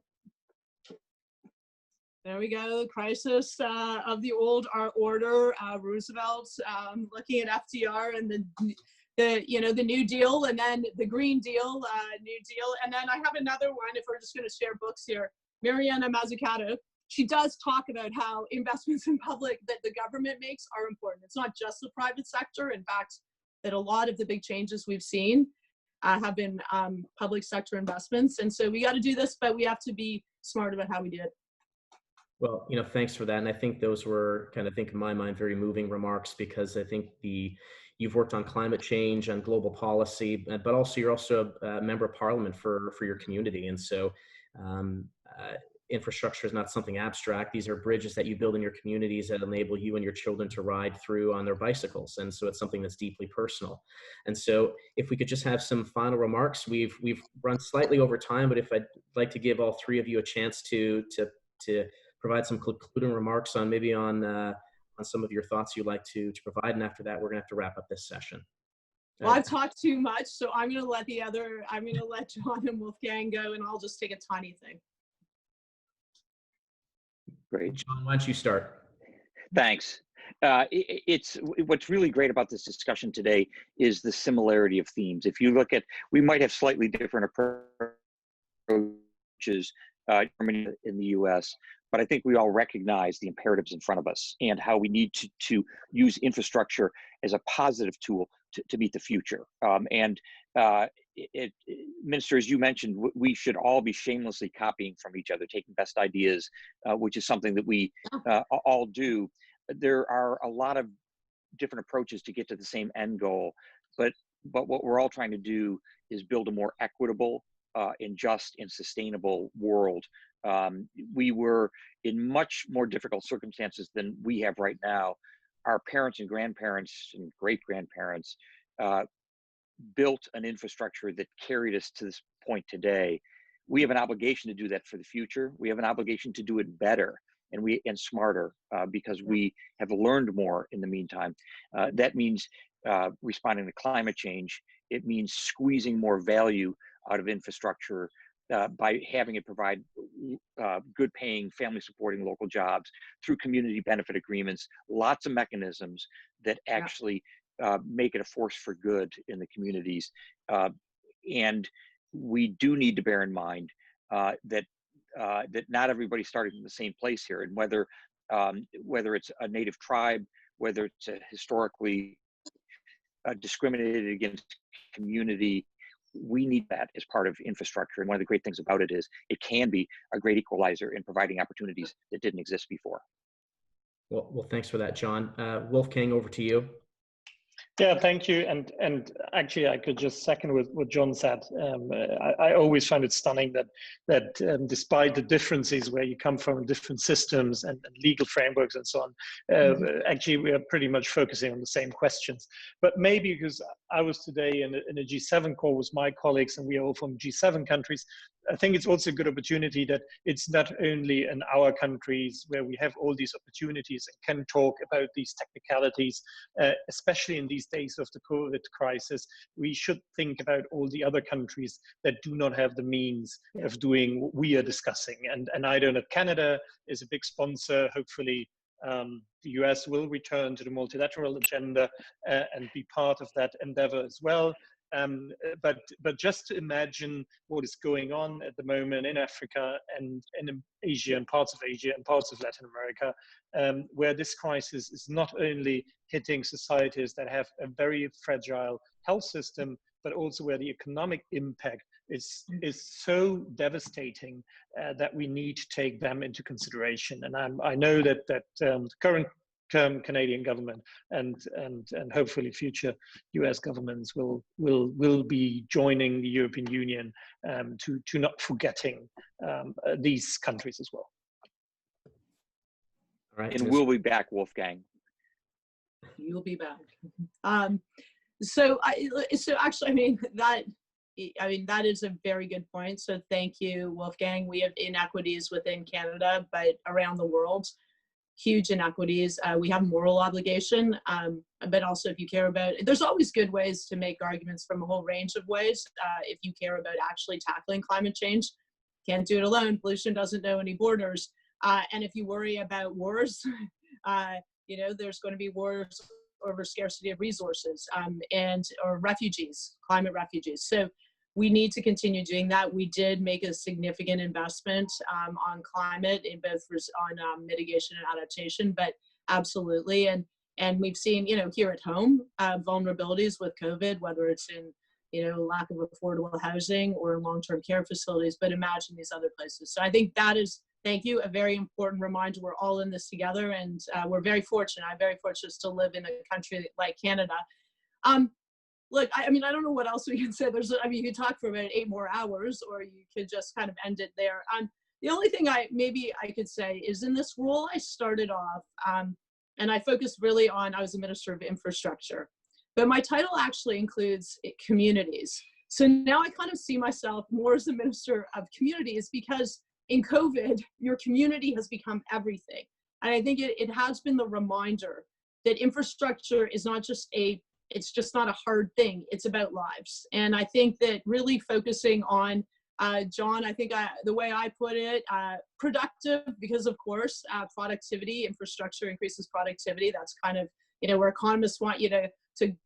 There we go, the crisis of the old order, Roosevelt, looking at FDR and the New Deal, and then the Green Deal, New Deal. And then I have another one, if we're just gonna share books here, Mariana Mazzucato. She does talk about how investments in public that the government makes are important. It's not just the private sector. In fact, that a lot of the big changes we've seen have been public sector investments. And so we got to do this, but we have to be smart about how we do it. Well, thanks for that. And I think those were kind of, in my mind, very moving remarks, because I think you've worked on climate change, on global policy, but also you're also a member of parliament for your community. And so infrastructure is not something abstract. These are bridges that you build in your communities that enable you and your children to ride through on their bicycles. And so it's something that's deeply personal. And so if we could just have some final remarks, we've run slightly over time, but if I'd like to give all 3 of you a chance to provide some concluding remarks on some of your thoughts you'd like to provide. And after that, we're gonna have to wrap up this session. Well, I've talked too much, so I'm gonna let John and Wolfgang go, and I'll just take a tiny thing. Great. John, why don't you start? Thanks. It's what's really great about this discussion today is the similarity of themes. If you look at, we might have slightly different approaches Germany in the US, but I think we all recognize the imperatives in front of us and how we need to use infrastructure as a positive tool to meet the future. Minister, as you mentioned, we should all be shamelessly copying from each other, taking best ideas, which is something that we all do. There are a lot of different approaches to get to the same end goal, but what we're all trying to do is build a more equitable and just and sustainable world. We were in much more difficult circumstances than we have right now. Our parents and grandparents and great-grandparents built an infrastructure that carried us to this point today. We have an obligation to do that for the future. We have an obligation to do it better and smarter because we have learned more in the meantime. That means responding to climate change. It means squeezing more value out of infrastructure by having it provide good paying, family supporting local jobs through community benefit agreements, lots of mechanisms that actually make it a force for good in the communities. And we do need to bear in mind that not everybody started in the same place here, and whether whether it's a native tribe, whether it's a historically discriminated against community. We need that as part of infrastructure. And one of the great things about it is it can be a great equalizer in providing opportunities that didn't exist before. Well, thanks for that, John. Wolfgang, over to you. Yeah, thank you. And actually, I could just second with what John said. I always find it stunning that despite the differences where you come from, different systems and legal frameworks and so on, actually we are pretty much focusing on the same questions. But maybe because I was today in a G7 call with my colleagues, and we are all from G7 countries, I think it's also a good opportunity that it's not only in our countries where we have all these opportunities and can talk about these technicalities, especially in these days of the COVID crisis. We should think about all the other countries that do not have the means of doing what we are discussing. And I know that Canada is a big sponsor. Hopefully, the US will return to the multilateral agenda and be part of that endeavor as well. But just to imagine what is going on at the moment in Africa and in Asia and parts of Asia and parts of Latin America, where this crisis is not only hitting societies that have a very fragile health system, but also where the economic impact is so devastating that we need to take them into consideration. And I know that the current Canadian government and hopefully future US governments will be joining the European Union to not forgetting these countries as well. All right, and we'll be back, Wolfgang. You'll be back. So actually, I mean, that is a very good point. So thank you, Wolfgang. We have inequities within Canada, but around the world, huge inequities. We have moral obligation, but also if you care about, there's always good ways to make arguments from a whole range of ways. If you care about actually tackling climate change, can't do it alone. Pollution doesn't know any borders. And if you worry about wars, you know, there's going to be wars over scarcity of resources or refugees, climate refugees. So we need to continue doing that. We did make a significant investment on climate in both on mitigation and adaptation, but absolutely. And we've seen, you know, here at home, vulnerabilities with COVID, whether it's in, you know, lack of affordable housing or long-term care facilities, but imagine these other places. So I think that is, thank you, a very important reminder. We're all in this together, and we're very fortunate. I'm very fortunate to live in a country like Canada. Look, I mean, I don't know what else we can say. I mean, you could talk for about 8 more hours, or you could just kind of end it there. The only thing I could say is in this role, I started off, and I focused really on, I was a minister of infrastructure, but my title actually includes communities. So now I kind of see myself more as a minister of communities, because in COVID, your community has become everything. And I think it has been the reminder that infrastructure is not just it's just not a hard thing, it's about lives. And I think that really focusing on, John, I think the way I put it, productive, because of course, productivity, infrastructure increases productivity. That's kind of, you know, where economists want you to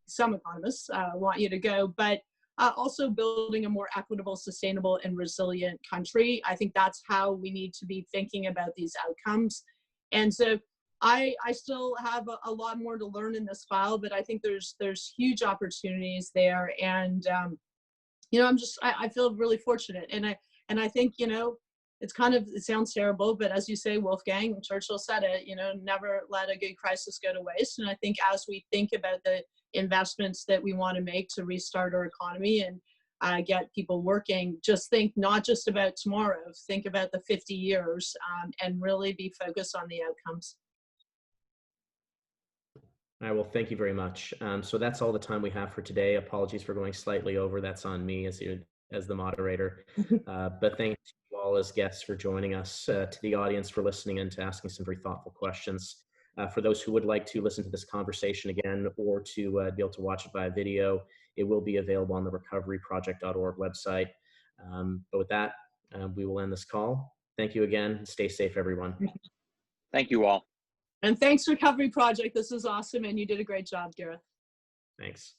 some economists want you to go, but also building a more equitable, sustainable, and resilient country. I think that's how we need to be thinking about these outcomes. And so I still have a lot more to learn in this file, but I think there's huge opportunities there. And, you know, I feel really fortunate. And I think, you know, it sounds terrible, but as you say, Wolfgang, Churchill said it, you know, never let a good crisis go to waste. And I think as we think about the investments that we want to make to restart our economy and get people working, just think not just about tomorrow, think about the 50 years and really be focused on the outcomes. All right, well, thank you very much. So that's all the time we have for today. Apologies for going slightly over. That's on me as the moderator. But thanks to you all as guests for joining us, to the audience for listening and to asking some very thoughtful questions. For those who would like to listen to this conversation again or to be able to watch it via video, it will be available on the recoveryproject.org website. But with that, we will end this call. Thank you again. Stay safe, everyone. Thank you all. And thanks, Recovery Project. This is awesome, and you did a great job, Gareth. Thanks.